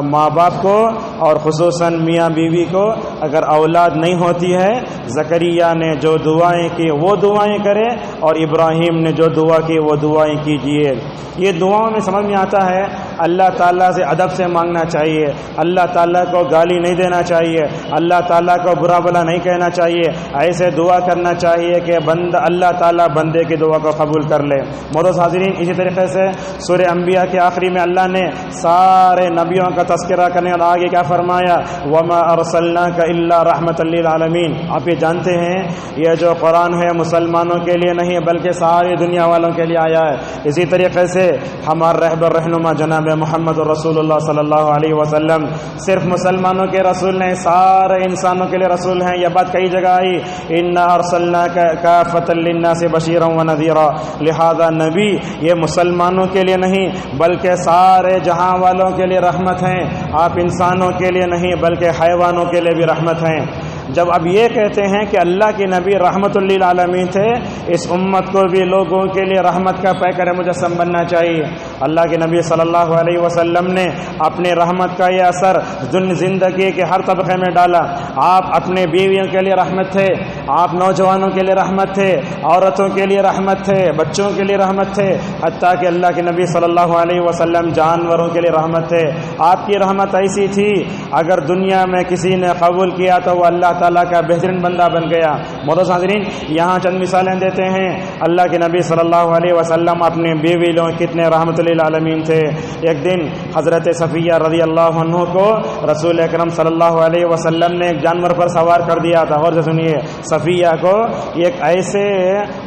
ماں باپ کو اور خصوصاً میاں بیوی کو اگر اولاد نہیں ہوتی ہے, زکریا نے جو دعائیں کی وہ دعائیں کرے اور ابراہیم نے جو دعا کی وہ دعائیں کیجئے. یہ دعاؤں میں سمجھ میں آتا ہے اللہ تعالیٰ سے ادب سے مانگنا چاہیے، اللہ تعالیٰ کو گالی نہیں دینا چاہیے، اللہ تعالیٰ کو برا بھلا نہیں کہنا چاہیے، ایسے دعا کرنا چاہیے کہ اللہ تعالیٰ بندے کی دعا کو قبول کر لے۔ معزز حاضرین، اسی طریقے سے سورہ انبیاء کے آخری میں اللہ نے سارے نبیوں کا تذکرہ کرنے اور آگے کیا فرمایا، وَمَا أَرْسَلْنَاكَ إِلَّا رَحْمَةً لِّلْعَالَمِينَ۔ آپ یہ جانتے ہیں یہ جو قرآن ہے مسلمانوں کے لیے نہیں بلکہ ساری دنیا والوں کے لیے آیا ہے۔ اسی طریقے سے ہمارے رہبر رہنما جناب محمد رسول اللہ صلی اللہ علیہ وسلم صرف مسلمانوں کے رسول نہیں، سارے انسانوں کے لیے رسول ہیں۔ یہ بات کئی جگہ آئی، اِنَّا أَرْسَلْنَاكَ كَافَةً لِّلنَّاسِ بَشِيرًا وَنَذِيرًا۔ لہذا نبی یہ مسلمانوں کے لیے نہیں بلکہ سارے جہاں والوں کے لیے رحمت ہیں، آپ انسانوں کے لیے نہیں بلکہ حیوانوں کے لیے بھی رحمت ہیں۔ جب اب یہ کہتے ہیں کہ اللہ کے نبی رحمت للعالمین تھے، اس امت کو بھی لوگوں کے لیے رحمت کا پیکر مجسم بننا چاہیے۔ اللہ کے نبی صلی اللہ علیہ وسلم نے اپنے رحمت کا یہ اثر زندگی کے ہر طبقے میں ڈالا۔ آپ اپنے بیویوں کے لیے رحمت تھے، آپ نوجوانوں کے لیے رحمت تھے، عورتوں کے لیے رحمت تھے، بچوں کے لیے رحمت تھے، حتیٰ کہ اللہ کے نبی صلی اللہ علیہ وسلم جانوروں کے لیے رحمت تھے۔ آپ کی رحمت ایسی تھی اگر دنیا میں کسی نے قبول کیا تو وہ اللہ تعالیٰ کا بہترین بندہ بن گیا۔ معزز حاضرین، یہاں چند مثالیں دیتے ہیں۔ اللہ کے نبی صلی اللہ علیہ وسلم اپنے بیوی لوگ کتنے رحمت للعالمین تھے۔ ایک دن حضرت صفیہ رضی اللہ عنہ کو رسول اکرم صلی اللہ علیہ وسلم نے ایک جانور پر سوار کر دیا تھا۔ غور سے سنیے، صفیہ کو ایک ایسے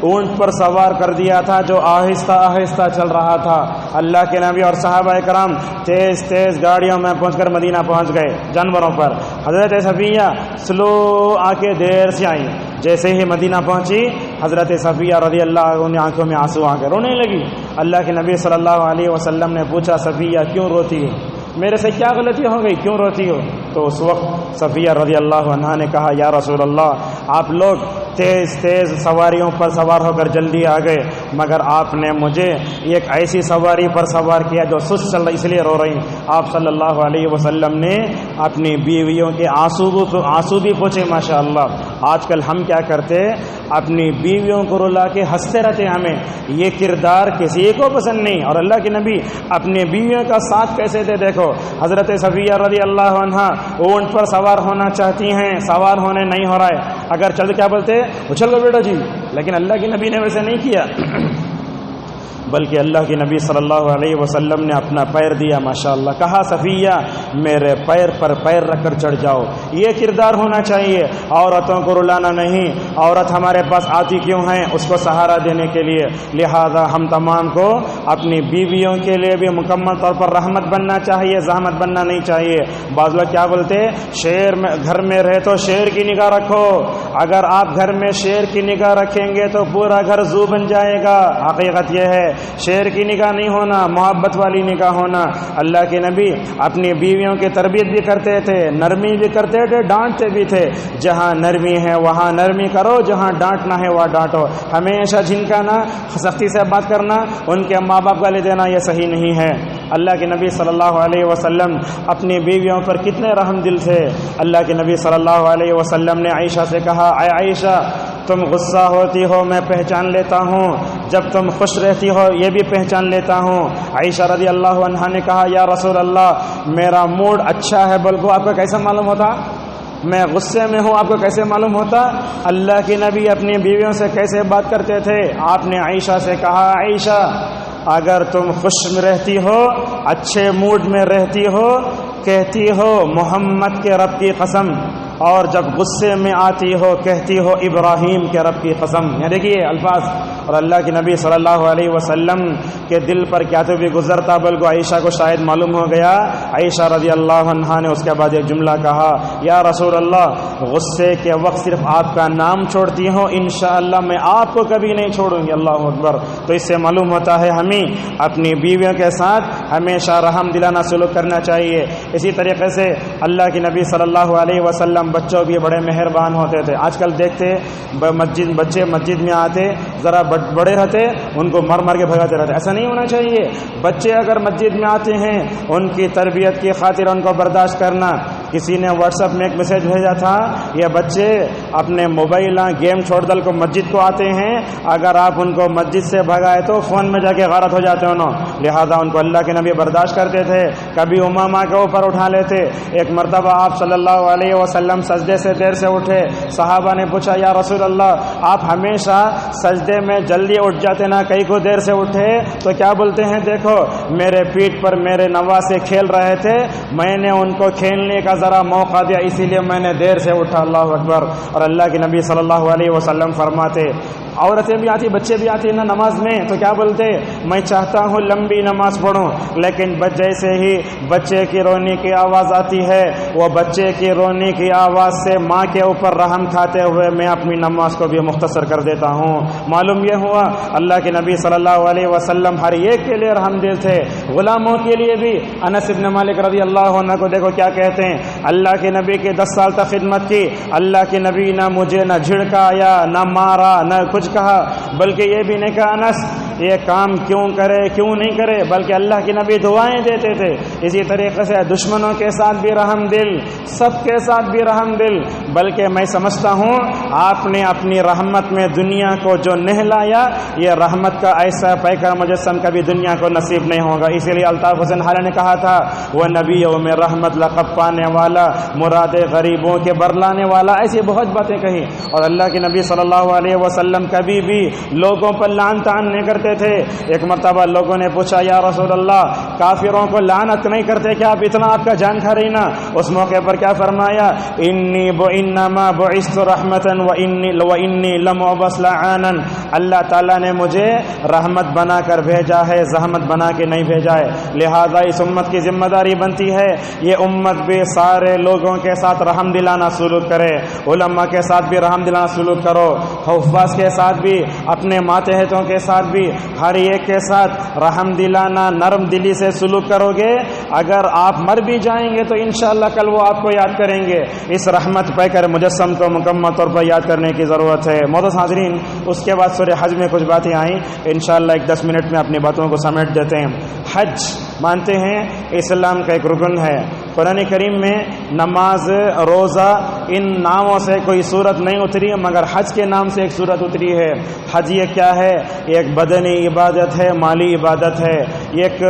اونٹ پر سوار کر دیا تھا جو آہستہ آہستہ چل رہا تھا۔ اللہ کے نبی اور صحابہ کرام تیز تیز گاڑیوں میں پہنچ کر مدینہ پہنچ گئے جانوروں پر۔ حضرت صفیہ سلو آ کے دیر سے آئی، جیسے ہی مدینہ پہنچی حضرت صفیہ رضی اللہ عنہ آنکھوں میں آنسو آ کے رونے لگی۔ اللہ کے نبی صلی اللہ علیہ وسلم نے پوچھا، صفیہ کیوں روتی ہے؟ میرے سے کیا غلطی ہو گئی، کیوں روتی ہو؟ تو اس وقت صفیہ رضی اللہ عنہا نے کہا، یا رسول اللہ، آپ لوگ تیز تیز سواریوں پر سوار ہو کر جلدی آ گئے، مگر آپ نے مجھے ایک ایسی سواری پر سوار کیا جو سست چل رہی، اس لیے رو رہی۔ آپ صلی اللہ علیہ وسلم نے اپنی بیویوں کے آنسو بھی پوچھے۔ ماشاءاللہ، آج کل ہم کیا کرتے، اپنی بیویوں کو رلا کے ہنستے رہتے، ہمیں یہ کردار کسی کو پسند نہیں۔ اور اللہ کے نبی اپنی بیویوں کا ساتھ کیسے دے، دیکھو حضرت صفیہ رضی اللہ عنہا اونٹ پر سوار ہونا چاہتی ہیں، سوار ہونے نہیں ہو رہا ہے، اگر چل کیا بولتے، اچھل گو بیٹا جی، لیکن اللہ کے نبی نے ویسے نہیں کیا، بلکہ اللہ کے نبی صلی اللہ علیہ وسلم نے اپنا پیر دیا۔ ماشاءاللہ، کہا صفیہ میرے پیر پر پیر رکھ کر چڑھ جاؤ۔ یہ کردار ہونا چاہیے، عورتوں کو رلانا نہیں۔ عورت ہمارے پاس آتی کیوں ہیں؟ اس کو سہارا دینے کے لیے۔ لہذا ہم تمام کو اپنی بیویوں کے لیے بھی مکمل طور پر رحمت بننا چاہیے، زحمت بننا نہیں چاہیے۔ بعض لوگ کیا بولتے، شیر میں گھر میں رہے تو شیر کی نگاہ رکھو۔ اگر آپ گھر میں شیر کی نگاہ رکھیں گے تو پورا گھر زو بن جائے گا۔ حقیقت یہ ہے شیر کی نگاہ نہیں ہونا، محبت والی نگاہ ہونا۔ اللہ کے نبی اپنی بیویوں کی تربیت بھی کرتے تھے، نرمی بھی کرتے تھے، ڈانٹتے بھی تھے۔ جہاں نرمی ہے وہاں نرمی کرو، جہاں ڈانٹنا ہے وہاں ڈانٹو۔ ہمیشہ جھنکانا، سختی سے بات کرنا، ان کے ماں باپ گالی دینا، یہ صحیح نہیں ہے۔ اللہ کے نبی صلی اللہ علیہ وسلم اپنی بیویوں پر کتنے رحم دل تھے۔ اللہ کے نبی صلی اللہ علیہ وسلم نے عائشہ سے کہا، اے عائشہ، تم غصہ ہوتی ہو میں پہچان لیتا ہوں، جب تم خوش رہتی ہو یہ بھی پہچان لیتا ہوں۔ عائشہ رضی اللہ عنہا نے کہا، یا رسول اللہ، میرا موڈ اچھا ہے بلکہ آپ کو کیسے معلوم ہوتا؟ میں غصے میں ہوں آپ کو کیسے معلوم ہوتا؟ اللہ کے نبی اپنی بیویوں سے کیسے بات کرتے تھے؟ آپ نے عائشہ سے کہا، عائشہ، اگر تم خوش میں رہتی ہو، اچھے موڈ میں رہتی ہو، کہتی ہو محمد کے رب کی قسم، اور جب غصے میں آتی ہو کہتی ہو ابراہیم کے رب کی قسم۔ یہ دیکھیے الفاظ، اور اللہ کے نبی صلی اللہ علیہ وسلم کے دل پر کیا تو بھی گزرتا، بلکہ عائشہ کو شاید معلوم ہو گیا۔ عائشہ رضی اللہ عنہا نے اس کے بعد ایک جملہ کہا، یا رسول اللہ، غصے کے وقت صرف آپ کا نام چھوڑتی ہوں، انشاءاللہ میں آپ کو کبھی نہیں چھوڑوں گی۔ اللہ اکبر۔ تو اس سے معلوم ہوتا ہے ہمیں اپنی بیویوں کے ساتھ ہمیشہ رحم دلانہ سلوک کرنا چاہیے۔ اسی طریقے سے اللہ کے نبی صلی اللہ علیہ وسلم بچوں بھی بڑے مہربان ہوتے تھے۔ آج کل دیکھتے بچے مسجد میں آتے، ذرا بڑے رہتے ان کو مر مر کے بھگاتے رہتے، ایسا نہیں ہونا چاہیے۔ بچے اگر مسجد میں آتے ہیں ان کی تربیت کی خاطر ان کو برداشت کرنا۔ کسی نے واٹس ایپ میں ایک میسج بھیجا تھا، یہ بچے اپنے موبائل گیم چھوڑ دل کو مسجد کو آتے ہیں، اگر آپ ان کو مسجد سے بھگائے تو فون میں جا کے غارت ہو جاتے انہوں، لہذا ان کو اللہ کے نبی برداشت کرتے تھے، کبھی امامہ کے اوپر اٹھا لیتے۔ ایک مرتبہ آپ صلی اللہ علیہ وسلم سجدے سے دیر سے اٹھے، صحابہ نے پوچھا یا رسول اللہ آپ ہمیشہ سجدے میں جلدی اٹھ جاتے نا، کئی کو دیر سے اٹھے؟ تو کیا بولتے ہیں، دیکھو میرے پیٹھ پر میرے نواسے کھیل رہے تھے، میں نے ان کو کھیلنے کا ذرا موقع دیا، اسی لیے میں نے دیر سے اٹھا۔ اللہ اکبر۔ اور اللہ کے نبی صلی اللہ علیہ وسلم فرماتے، عورتیں بھی آتی بچے بھی آتے نا نماز میں، تو کیا بولتے، میں چاہتا ہوں لمبی نماز پڑھوں، لیکن جیسے ہی بچے کی رونے کی آواز آتی ہے، وہ بچے کی رونے کی آواز سے ماں کے اوپر رحم کھاتے ہوئے میں اپنی نماز کو بھی مختصر کر دیتا ہوں۔ معلوم یہ ہوا اللہ کے نبی صلی اللہ علیہ وسلم ہر ایک کے لیے رحم دل تھے، غلاموں کے لیے بھی۔ انس بن مالک رضی اللہ عنہ کو دیکھو کیا کہتے ہیں، اللہ کے نبی کے 10 سال تک خدمت کی، اللہ کے نبی نہ مجھے نہ جھڑکایا نہ مارا نہ کچھ کہا، بلکہ یہ بھی نہیں کہا انس یہ کام کیوں کرے کیوں نہیں کرے، بلکہ اللہ کے نبی دعائیں دیتے تھے۔ اسی طریقے سے دشمنوں کے ساتھ بھی رحم دل، سب کے ساتھ بھی رحم دل، بلکہ میں سمجھتا ہوں آپ نے اپنی رحمت میں دنیا کو جو نہلایا، یہ رحمت کا ایسا پیکر مجسم کبھی دنیا کو نصیب نہیں ہوگا۔ اسی لیے الطاف حسین حالہ نے کہا تھا وہ نبیوں میں رحمت لقب پانے والا، مراد غریبوں کے برلانے والا، ایسی بہت باتیں کہیں۔ اور اللہ کے نبی صلی اللہ علیہ وسلم کبھی بھی لوگوں پر لعن طعن نہیں کرتے تھے۔ ایک مرتبہ لوگوں نے پوچھا یا رسول اللہ کافروں کو لعنت نہیں کرتے کیا، آپ اتنا آپ کا جان کھا رہی نا؟ اس موقع پر کیا فرمایا، انما بعثت رحمتا وانی لم ابعث لعانا، اللہ تعالیٰ نے مجھے رحمت بنا کر بھیجا ہے، زحمت بنا کے نہیں بھیجا ہے، لہذا اس امت کی ذمہ داری بنتی ہے یہ امت بھی سارے لوگوں کے ساتھ رحم دلانا سلوک کرے، علماء کے ساتھ بھی رحم دلانا سلوک کرو، حفاظ کے ساتھ بھی، اپنے ماتحتوں کے ساتھ بھی، ہر ایک کے ساتھ رحم دلانا نرم دلی سے سلوک کرو گے، اگر آپ مر بھی جائیں گے تو انشاءاللہ کل وہ آپ کو یاد کریں گے۔ اس رحمت پہ کر مجسم کو مکمل طور پر یاد کرنے کی ضرورت ہے۔ معزز حاضرین، اس کے بعد سورہ حج میں کچھ باتیں آئیں، انشاءاللہ ایک 10 منٹ میں اپنی باتوں کو سمیٹ دیتے ہیں۔ حج مانتے ہیں اسلام کا ایک رکن ہے۔ قرآن کریم میں نماز، روزہ، ان ناموں سے کوئی صورت نہیں اتری، مگر حج کے نام سے ایک صورت اتری ہے۔ حج یہ کیا ہے؟ ایک بدنی عبادت ہے، مالی عبادت ہے، ایک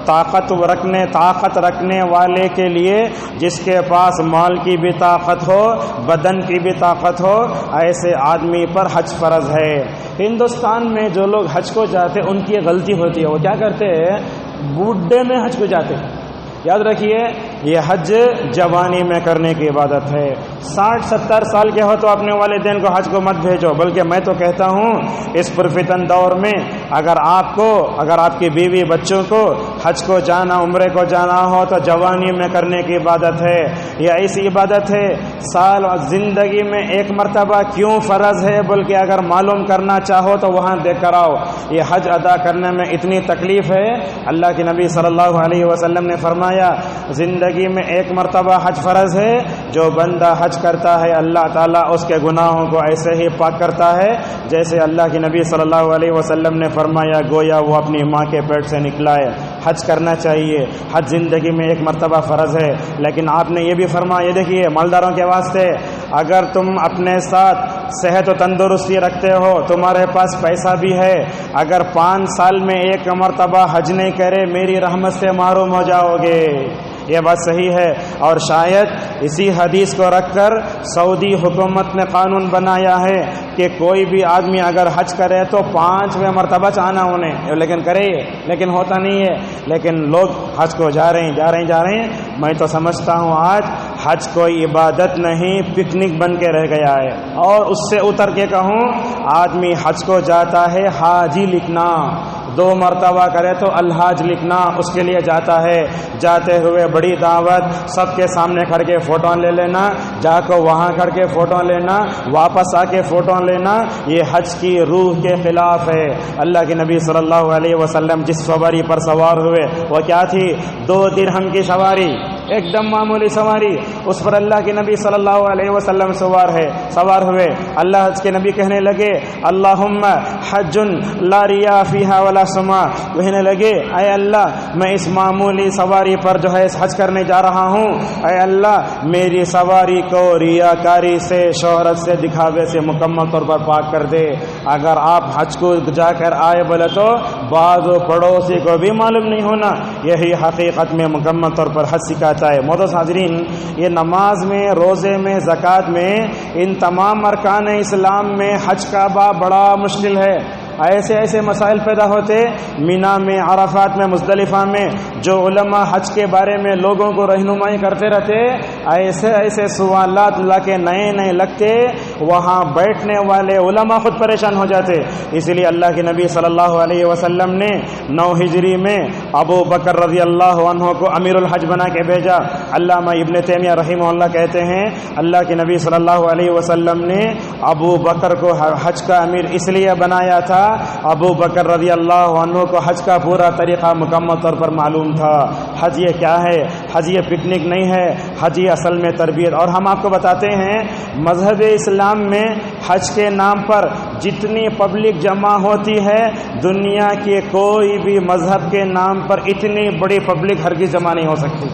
طاقت رکھنے والے کے لیے، جس کے پاس مال کی بھی طاقت ہو، بدن کی بھی طاقت ہو، ایسے آدمی پر حج فرض ہے۔ ہندوستان میں جو لوگ حج کو جاتے ان کی غلطی ہوتی ہے، وہ کیا کرتے ہیں، بوڑھے میں حج کو جاتے ہیں۔ یاد رکھیے یہ حج جوانی میں کرنے کی عبادت ہے۔ 60-70 سال کے ہو تو اپنے والدین کو حج کو مت بھیجو، بلکہ میں تو کہتا ہوں اس پرفتن دور میں اگر آپ کی بیوی بچوں کو حج کو جانا، عمرے کو جانا ہو تو جوانی میں کرنے کی عبادت ہے۔ یہ ایسی عبادت ہے سال اور زندگی میں ایک مرتبہ کیوں فرض ہے، بلکہ اگر معلوم کرنا چاہو تو وہاں دیکھ کر آؤ۔ یہ حج ادا کرنے میں اتنی تکلیف ہے، اللہ کے نبی صلی اللہ علیہ وسلم نے فرمایا زندگی میں ایک مرتبہ حج فرض ہے، جو بندہ حج کرتا ہے اللہ تعالیٰ اس کے گناہوں کو ایسے ہی پاک کرتا ہے جیسے اللہ کے نبی صلی اللہ علیہ وسلم نے فرمایا گویا وہ اپنی ماں کے پیٹ سے نکلا ہے۔ حج کرنا چاہیے، حج زندگی میں ایک مرتبہ فرض ہے، لیکن آپ نے یہ بھی فرمایا، یہ دیکھیے مالداروں کے واسطے، اگر تم اپنے ساتھ صحت و تندرستی رکھتے ہو، تمہارے پاس پیسہ بھی ہے، اگر 5 سال میں ایک مرتبہ حج نہیں کرے میری رحمت سے محروم ہو جاؤ گے۔ یہ بات صحیح ہے، اور شاید اسی حدیث کو رکھ کر سعودی حکومت نے قانون بنایا ہے کہ کوئی بھی آدمی اگر حج کرے تو 5ویں مرتبہ چاہنا انہیں، لیکن ہوتا نہیں ہے۔ لیکن لوگ حج کو جا رہے ہیں۔ میں تو سمجھتا ہوں آج حج کوئی عبادت نہیں، پکنک بن کے رہ گیا ہے۔ اور اس سے اتر کے کہوں، آدمی حج کو جاتا ہے حاجی لکھنا، 2 مرتبہ کرے تو الحاج لکھنا اس کے لیے جاتا ہے۔ جاتے ہوئے بڑی دعوت، سب کے سامنے کھڑ کے فوٹو لے لینا، جا کو وہاں کھڑ کے فوٹو لینا، واپس آ کے فوٹو لینا، یہ حج کی روح کے خلاف ہے۔ اللہ کے نبی صلی اللہ علیہ وسلم جس سواری پر سوار ہوئے وہ کیا تھی؟ 2 درہم کی سواری، ایک دم معمولی سواری، اس پر اللہ کے نبی صلی اللہ علیہ وسلم سوار ہوئے۔ اللہ کے نبی کہنے لگے اللہم حج لا ریا فیہا ولا سما، کہنے لگے اے اللہ میں اس معمولی سواری پر جو ہے حج کرنے جا رہا ہوں، اے اللہ میری سواری کو ریاکاری سے، شہرت سے، دکھاوے سے مکمل طور پر پاک کر دے۔ اگر آپ حج کو جا کر آئے بولے تو بعض پڑوسی کو بھی معلوم نہیں ہونا، یہی حقیقت میں مکمل طور پر حج سکھاتا ہے۔ معزز حاضرین، یہ نماز میں، روزے میں، زکوٰۃ میں، ان تمام ارکان اسلام میں حج کا باب بڑا مشکل ہے۔ ایسے ایسے مسائل پیدا ہوتے مینا میں، عرفات میں، مزدلفہ میں، جو علماء حج کے بارے میں لوگوں کو رہنمائی کرتے رہتے، ایسے ایسے سوالات لا کے نئے نئے لگتے، وہاں بیٹھنے والے علماء خود پریشان ہو جاتے۔ اسی لیے اللہ کے نبی صلی اللہ علیہ وسلم نے 9 ہجری میں ابو بکر رضی اللہ عنہ کو امیر الحج بنا کے بھیجا۔ علامہ ابن تیمیہ رحمہ اللہ کہتے ہیں اللہ کے نبی صلی اللہ علیہ وسلم نے ابو بکر کو حج کا امیر اس لیے بنایا تھا، ابو بکر رضی اللہ عنہ کو حج کا پورا طریقہ مکمل طور پر معلوم تھا۔ حج یہ کیا ہے؟ حج یہ پکنک نہیں ہے، حج یہ اصل میں تربیت۔ اور ہم آپ کو بتاتے ہیں مذہب اسلام میں حج کے نام پر جتنی پبلک جمع ہوتی ہے، دنیا کے کوئی بھی مذہب کے نام پر اتنی بڑی پبلک ہرگز جمع نہیں ہو سکتی۔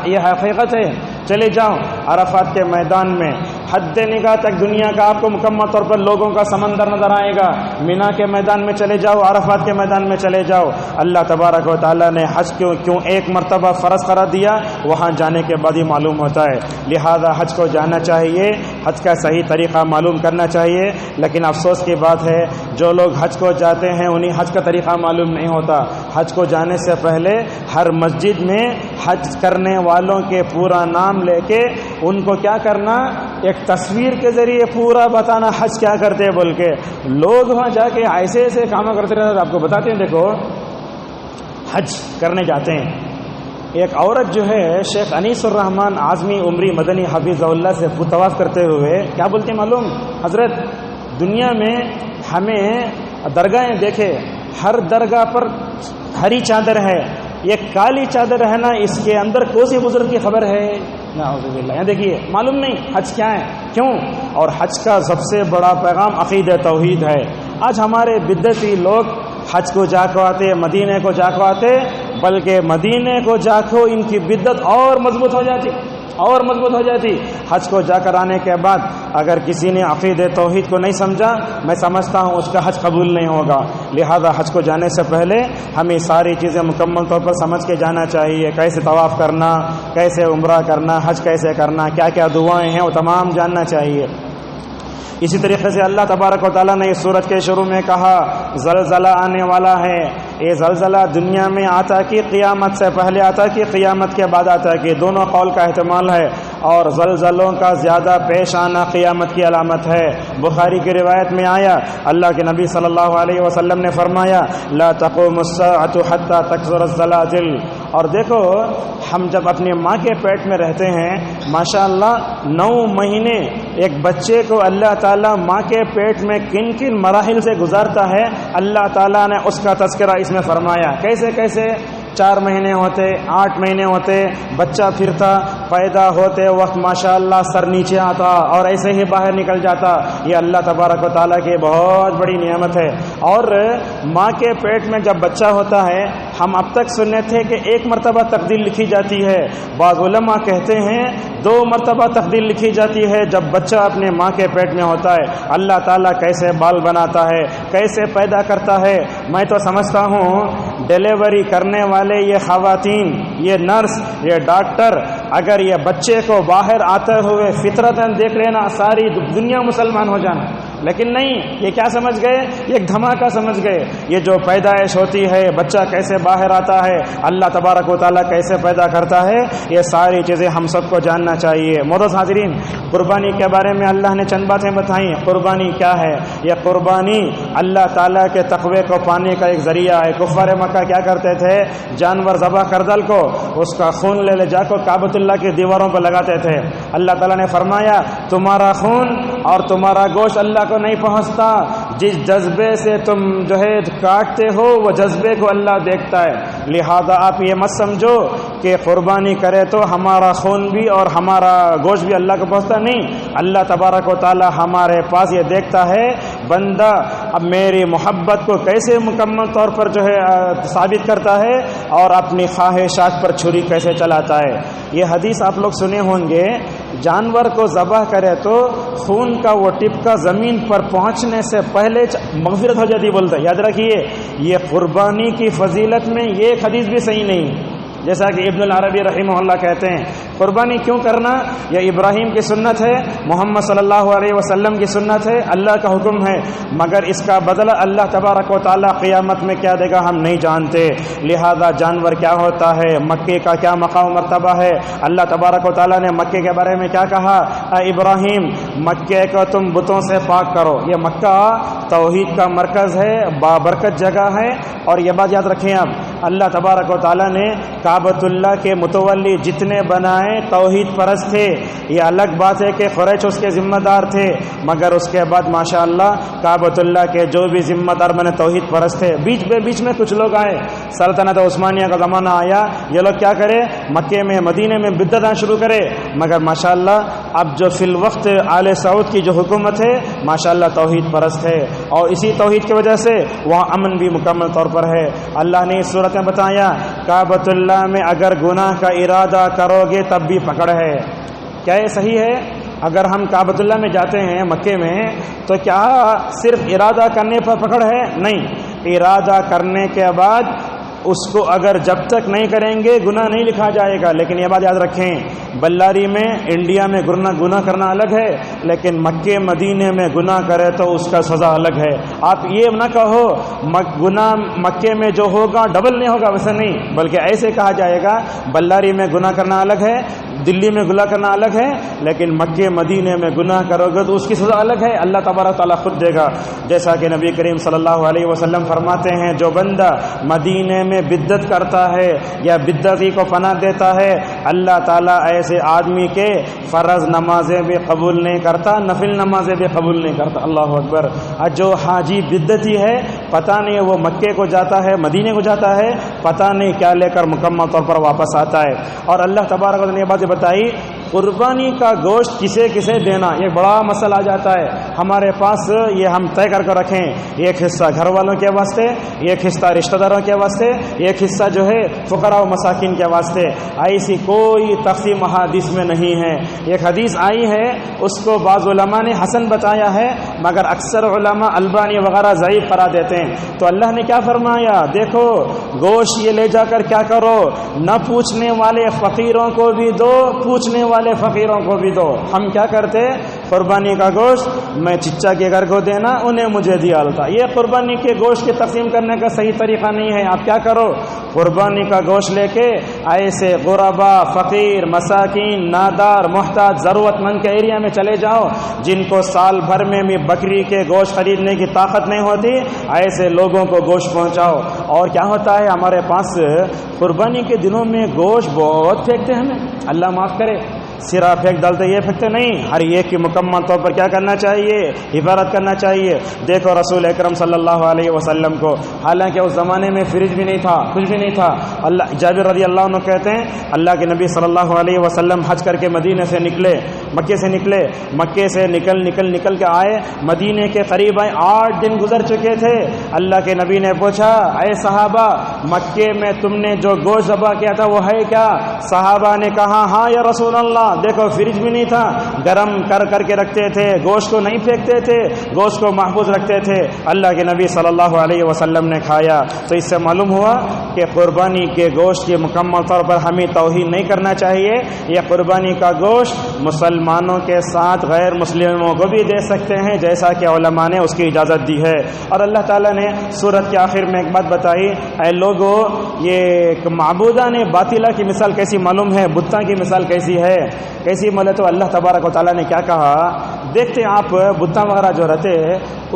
یہ حقیقت ہے۔ چلے جاؤ عرفات کے میدان میں، حد نگاہ تک دنیا کا آپ کو مکمل طور پر لوگوں کا سمندر نظر آئے گا۔ مینا کے میدان میں چلے جاؤ، عرفات کے میدان میں چلے جاؤ۔ اللہ تبارک و تعالیٰ نے حج کیوں ایک مرتبہ فرض قرار دیا، وہاں جانے کے بعد ہی معلوم ہوتا ہے۔ لہذا حج کو جانا چاہیے، حج کا صحیح طریقہ معلوم کرنا چاہیے۔ لیکن افسوس کی بات ہے جو لوگ حج کو جاتے ہیں انہیں حج کا طریقہ معلوم نہیں ہوتا۔ حج کو جانے سے پہلے ہر مسجد میں حج کرنے والوں کے پورا نام لے کے ان کو کیا کرنا، ایک تصویر کے ذریعے پورا بتانا حج کیا کرتے ہیں بول کے۔ لوگ وہاں جا کے ایسے ایسے کام کرتے رہتے، آپ کو بتاتے ہیں دیکھو حج کرنے جاتے ہیں۔ ایک عورت جو ہے شیخ انیس الرحمن اعظمی عمری مدنی حفظہ اللہ سے طواف کرتے ہوئے کیا بولتے ہیں معلوم؟ حضرت دنیا میں ہمیں درگاہیں دیکھے، ہر درگاہ پر ہری چادر ہے، یہ کالی چادر ہے نا، اس کے اندر کوسی بزرگ کی خبر ہے؟ نعوذ باللہ۔ یہاں دیکھیے معلوم نہیں حج کیا ہے، کیوں؟ اور حج کا سب سے بڑا پیغام عقیدہ توحید ہے۔ آج ہمارے بدعتی لوگ حج کو جا کو آتے، مدینے کو جا کو آتے، بلکہ مدینے کو جا کو ان کی بدعت اور مضبوط ہو جاتی، اور مضبوط ہو جاتی۔ حج کو جا کر آنے کے بعد اگر کسی نے عقیدہ توحید کو نہیں سمجھا، میں سمجھتا ہوں اس کا حج قبول نہیں ہوگا۔ لہذا حج کو جانے سے پہلے ہمیں ساری چیزیں مکمل طور پر سمجھ کے جانا چاہیے۔ کیسے طواف کرنا، کیسے عمرہ کرنا، حج کیسے کرنا، کیا کیا دعائیں ہیں وہ تمام جاننا چاہیے۔ اسی طریقے سے اللہ تبارک و تعالیٰ نے اس سورت کے شروع میں کہا زلزلہ آنے والا ہے۔ یہ زلزلہ دنیا میں آتا کہ قیامت سے پہلے آتا کہ قیامت کے بعد آتا کہ دونوں قول کا احتمال ہے، اور زلزلوں کا زیادہ پیش آنا قیامت کی علامت ہے۔ بخاری کی روایت میں آیا اللہ کے نبی صلی اللہ علیہ وسلم نے فرمایا لا تقوم الساعة حتى تكثر الزلازل۔ اور دیکھو ہم جب اپنی ماں کے پیٹ میں رہتے ہیں، ماشاءاللہ 9 مہینے ایک بچے کو اللہ تعالیٰ ماں کے پیٹ میں کن کن مراحل سے گزارتا ہے، اللہ تعالیٰ نے اس کا تذکرہ اس میں فرمایا۔ کیسے کیسے؟ 4 مہینے ہوتے، 8 مہینے ہوتے، بچہ پھرتا، پیدا ہوتے وقت ماشاءاللہ سر نیچے آتا اور ایسے ہی باہر نکل جاتا۔ یہ اللہ تبارک و تعالیٰ کی بہت بڑی نعمت ہے۔ اور ماں کے پیٹ میں جب بچہ ہوتا ہے، ہم اب تک سنے تھے کہ 1 مرتبہ تقدیر لکھی جاتی ہے، بعض علماء کہتے ہیں 2 مرتبہ تقدیر لکھی جاتی ہے جب بچہ اپنے ماں کے پیٹ میں ہوتا ہے۔ اللہ تعالیٰ کیسے بال بناتا ہے، کیسے پیدا کرتا ہے۔ میں تو سمجھتا ہوں ڈیلیوری کرنے والے یہ خواتین، یہ نرس، یہ ڈاکٹر، اگر یہ بچے کو باہر آتے ہوئے فطرتاً دیکھ لینا ساری دنیا مسلمان ہو جانا، لیکن نہیں، یہ کیا سمجھ گئے؟ ایک دھماکہ سمجھ گئے۔ یہ جو پیدائش ہوتی ہے، بچہ کیسے باہر آتا ہے، اللہ تبارک و تعالیٰ کیسے پیدا کرتا ہے، یہ ساری چیزیں ہم سب کو جاننا چاہیے۔ معزز حاضرین، قربانی کے بارے میں اللہ نے چند باتیں بتائیں۔ قربانی کیا ہے؟ یہ قربانی اللہ تعالیٰ کے تقوی کو پانے کا ایک ذریعہ ہے۔ کفار مکہ کیا کرتے تھے؟ جانور ذبح کر ڈال کو اس کا خون لے جا کو کعبۃ اللہ کی دیواروں پر لگاتے تھے۔ اللہ تعالیٰ نے فرمایا تمہارا خون اور تمہارا گوشت اللہ کو نہیں پہنچتا، جس جذبے سے تم جو ہے کاٹتے ہو وہ جذبے کو اللہ دیکھتا ہے، لہذا آپ یہ مت سمجھو کہ قربانی کرے تو ہمارا خون بھی اور ہمارا گوشت بھی اللہ کو پہنچتا نہیں۔ اللہ تبارک و تعالی ہمارے پاس یہ دیکھتا ہے بندہ اب میری محبت کو کیسے مکمل طور پر جو ہے ثابت کرتا ہے اور اپنی خواہشات پر چھری کیسے چلاتا ہے۔ یہ حدیث آپ لوگ سنے ہوں گے، جانور کو ذبح کرے تو خون کا وہ ٹپکا زمین پر پہنچنے سے پہلے مغفرت ہو جاتی بولتا ہے۔ یاد رکھیے یہ قربانی کی فضیلت میں یہ ایک حدیث بھی صحیح نہیں، جیسا کہ ابن العربی رحمہ اللہ کہتے ہیں قربانی کیوں کرنا، یہ ابراہیم کی سنت ہے، محمد صلی اللہ علیہ وسلم کی سنت ہے، اللہ کا حکم ہے، مگر اس کا بدلہ اللہ تبارک و تعالیٰ قیامت میں کیا دے گا ہم نہیں جانتے۔ لہذا جانور کیا ہوتا ہے، مکے کا کیا مقام و مرتبہ ہے، اللہ تبارک و تعالیٰ نے مکے کے بارے میں کیا کہا، اے ابراہیم مکے کو تم بتوں سے پاک کرو۔ یہ مکہ توحید کا مرکز ہے، بابرکت جگہ ہے، اور یہ بات یاد رکھیں آپ، اللہ تبارک و تعالیٰ نے کعبۃ اللہ کے متولی جتنے بنائے توحید پرست تھے۔ یہ الگ بات ہے کہ قریش اس کے ذمہ دار تھے، مگر اس کے بعد ماشاءاللہ کعبۃ اللہ کے جو بھی ذمہ دار بنے توحید پرست تھے۔ بیچ میں کچھ لوگ آئے، سلطنت عثمانیہ کا زمانہ آیا، یہ لوگ کیا کرے مکے میں مدینے میں بدعتیں شروع کرے، مگر ماشاءاللہ اب جو فی الوقت آل سعود کی جو حکومت ہے ماشاءاللہ توحید پرست ہے، اور اسی توحید کی وجہ سے وہاں امن بھی مکمل طور پر ہے۔ اللہ نے اس صورت میں بتایا کعبۃ اللہ میں اگر گناہ کا ارادہ کرو گے تب بھی پکڑ ہے۔ کیا یہ صحیح ہے؟ اگر ہم کعبۃ اللہ میں جاتے ہیں مکے میں تو کیا صرف ارادہ کرنے پر پکڑ ہے؟ نہیں، ارادہ کرنے کے بعد اس کو اگر جب تک نہیں کریں گے گناہ نہیں لکھا جائے گا۔ لیکن یہ بات یاد رکھیں بلاری میں انڈیا میں گناہ کرنا الگ ہے، لیکن مکے مدینے میں گناہ کرے تو اس کا سزا الگ ہے۔ آپ یہ نہ کہو گناہ مکے میں جو ہوگا ڈبل نہیں ہوگا، ویسا نہیں، بلکہ ایسے کہا جائے گا بلاری میں گناہ کرنا الگ ہے، دلی میں گناہ کرنا الگ ہے، لیکن مکے مدینے میں گناہ کرو گے تو اس کی سزا الگ ہے، اللہ تبارک تعالیٰ خود دے گا۔ جیسا کہ نبی کریم صلی اللہ علیہ وسلم فرماتے ہیں جو بندہ مدینے میں بدعت کرتا ہے یا بدعتی کو پناہ دیتا ہے اللہ تعالیٰ ایسے آدمی کے فرض نمازیں بھی قبول نہیں کرتا، نفل نمازیں بھی قبول نہیں کرتا۔ اللہ اکبر۔ جو حاجی بدعتی ہے پتہ نہیں وہ مکے کو جاتا ہے مدینے کو جاتا ہے، پتہ نہیں کیا لے کر مکمل طور پر واپس آتا ہے۔ اور اللہ تبارک نے یہ بات بتائی قربانی کا گوشت کسے کسے دینا، یہ بڑا مسئلہ آ جاتا ہے ہمارے پاس۔ یہ ہم طے کر کے رکھیں، ایک حصہ گھر والوں کے واسطے، ایک حصہ رشتہ داروں کے واسطے، ایک حصہ جو ہے فقراء و مساکین کے واسطے۔ ایسی کوئی تقسیم حدیث میں نہیں ہے۔ ایک حدیث آئی ہے اس کو بعض علماء نے حسن بتایا ہے، مگر اکثر علماء البانی وغیرہ ضعیف قرار دیتے ہیں۔ تو اللہ نے کیا فرمایا، دیکھو گوشت یہ لے جا کر کیا کرو، نہ پوچھنے والے فقیروں کو بھی دو، پوچھنے والے فقیروں کو بھی دو۔ ہم کیا کرتے، قربانی کا گوشت میں چچا کے گھر کو دینا، انہیں مجھے دیا ہوتا۔ یہ قربانی کے گوشت کی تقسیم کرنے کا صحیح طریقہ نہیں ہے۔ آپ کیا کرو، قربانی کا گوشت لے کے ایسے غربا، فقیر، مساکین، نادار، محتاج، ضرورت مند کے ایریا میں چلے جاؤ جن کو سال بھر میں بھی بکری کے گوشت خریدنے کی طاقت نہیں ہوتی، ایسے لوگوں کو گوشت پہنچاؤ۔ اور کیا ہوتا ہے ہمارے پاس قربانی کے دنوں میں گوشت بہت پھینکتے ہیں، ہمیں اللہ معاف کرے، سرا پھینک ڈالتے، یہ پھینکتے نہیں، ہر ایک کی مکمل طور پر کیا کرنا چاہیے، حفاظت کرنا چاہیے۔ دیکھو رسول اکرم صلی اللہ علیہ وسلم کو، حالانکہ اس زمانے میں فریج بھی نہیں تھا، کچھ بھی نہیں تھا۔ اللہ جابر رضی اللہ عنہ کہتے ہیں اللہ کے نبی صلی اللہ علیہ وسلم حج کر کے مدینے سے نکلے، مکے سے نکلے، مکے سے نکل کے آئے، مدینے کے قریب آئے، 8 دن گزر چکے تھے۔ اللہ کے نبی نے پوچھا اے صحابہ مکے میں تم نے جو گوشت ذبح کیا تھا وہ ہے کیا؟ صحابہ نے کہا ہاں یا رسول اللہ۔ دیکھو فریج بھی نہیں تھا، گرم کر کے رکھتے تھے، گوشت کو نہیں پھینکتے تھے، گوشت کو محفوظ رکھتے تھے۔ اللہ کے نبی صلی اللہ علیہ وسلم نے کھایا۔ تو اس سے معلوم ہوا کہ قربانی کے گوشت کی مکمل طور پر ہمیں توہین نہیں کرنا چاہیے۔ یہ قربانی کا گوشت مسلمانوں کے ساتھ غیر مسلموں کو بھی دے سکتے ہیں، جیسا کہ علماء نے اس کی اجازت دی ہے۔ اور اللہ تعالیٰ نے سورت کے آخر میں ایک بات بتائی، اے لوگوں یہ معبودان باطلہ کی مثال کیسی معلوم ہے، بتوں کی مثال کیسی ہے، کیسی مولے تو اللہ تبارک و تعالیٰ نے کیا کہا، دیکھتے آپ بتاں وغیرہ جو رہتے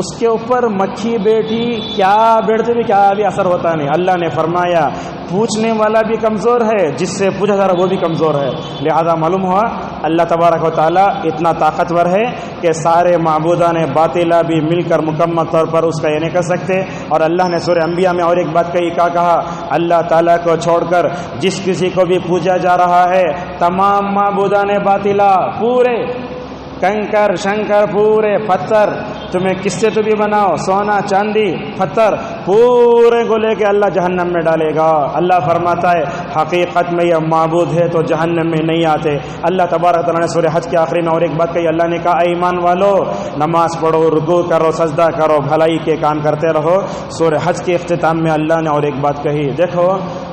اس کے اوپر مکھی بیٹھی کیا بیٹھتے بھی کیا بھی اثر ہوتا نہیں۔ اللہ نے فرمایا فرمایا پوچھنے والا بھی کمزور ہے، جس سے پوچھا جا رہا وہ بھی کمزور ہے، لہذا معلوم ہوا اللہ تبارک و تعالیٰ اتنا طاقتور ہے کہ سارے معبودان باطلہ بھی مل کر مکمل طور پر اس کا یہ نہیں کر سکتے۔ اور اللہ نے سورہ انبیاء میں اور ایک بات کہی، کیا کہا؟ اللہ تعالیٰ کو چھوڑ کر جس کسی کو بھی پوجا جا رہا ہے، تمام معبودان باطلہ، پورے کنکر شنکر، پورے پتھر، تمہیں کس سے تو بھی بناؤ، سونا چاندی پتھر، پورے کو لے کے اللہ جہنم میں ڈالے گا۔ اللہ فرماتا ہے حقیقت میں یہ معبود ہے تو جہنم میں نہیں آتے۔ اللہ تبارک تعالیٰ نے سورہ حج کے آخری میں اور ایک بات کہی، اللہ نے کہا اے ایمان والو نماز پڑھو، رکوع کرو، سجدہ کرو، بھلائی کے کام کرتے رہو۔ سورہ حج کے اختتام میں اللہ نے اور ایک بات کہی، دیکھو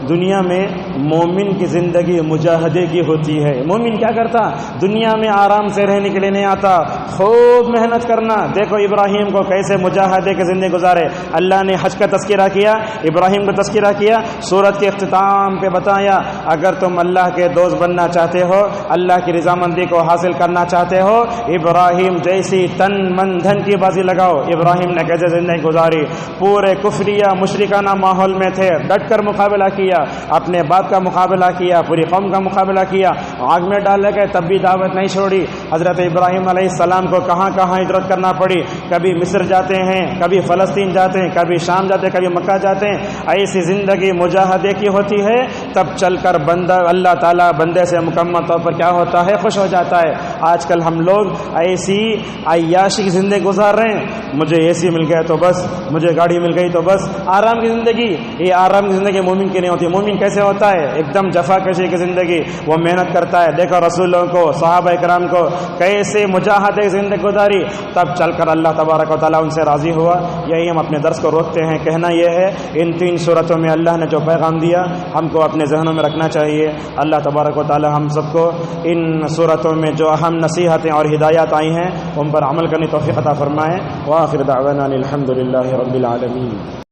دنیا میں مومن کی زندگی مجاہدے کی ہوتی ہے۔ مومن کیا کرتا؟ دنیا میں آرام سے رہنے کے لیے نہیں آتا، خوب محنت کرنا۔ دیکھو ابراہیم کو کیسے مجاہدے کی زندگی گزارے، اللہ نے حج کا تذکرہ کیا، ابراہیم کا تذکرہ کیا، سورت کے اختتام پہ بتایا اگر تم اللہ کے دوست بننا چاہتے ہو، اللہ کی رضامندی کو حاصل کرنا چاہتے ہو، ابراہیم جیسی تن من دھن کی بازی لگاؤ۔ ابراہیم نے کیسے زندگی گزاری، پورے کفریہ مشرکانہ ماحول میں تھے، ڈٹ کر مقابلہ کیا، اپنے باپ کا مقابلہ کیا، پوری قوم کا مقابلہ کیا، آگ میں ڈالے گئے تب بھی دعوت نہیں چھوڑی۔ حضرت ابراہیم علیہ السلام کو کہاں کہاں ہجرت کرنا پڑی، کبھی مصر جاتے ہیں، کبھی فلسطین جاتے ہیں، کبھی شام جاتے ہیں، کبھی مکہ جاتے ہیں۔ ایسی زندگی مجاہدے کی ہوتی ہے، تب چل کر بندہ اللہ تعالیٰ بندے سے مکمل طور پر کیا ہوتا ہے، خوش ہو جاتا ہے۔ آج کل ہم لوگ ایسی عیاشی کی زندگی گزار رہے ہیں، مجھے اے سی مل گیا تو بس، مجھے گاڑی مل گئی تو بس، آرام کی زندگی۔ یہ آرام کی زندگی مومن کی نہیں ہوتی۔ مومن کیسے ہوتا ہے؟ ایک دم جفا کشی کی زندگی، وہ محنت کرتا ہے۔ دیکھو رسولوں کو، صحابہ کرام کو کیسے مجاہدے زندگی گزاری، تب چل کر اللہ تبارک و تعالیٰ ان سے راضی ہوا۔ یہی ہم اپنے درس کو روکتے ہیں۔ کہنا یہ ہے ان 3 سورتوں میں اللہ نے جو پیغام دیا ہم کو اپنے ذہنوں میں رکھنا چاہیے۔ اللہ تبارک و تعالیٰ ہم سب کو ان سورتوں میں جو اہم نصیحتیں اور ہدایات آئی ہیں ان پر عمل کرنے توفیق عطا فرمائے۔ وآخر دعوانا الحمد للہ رب العالمین۔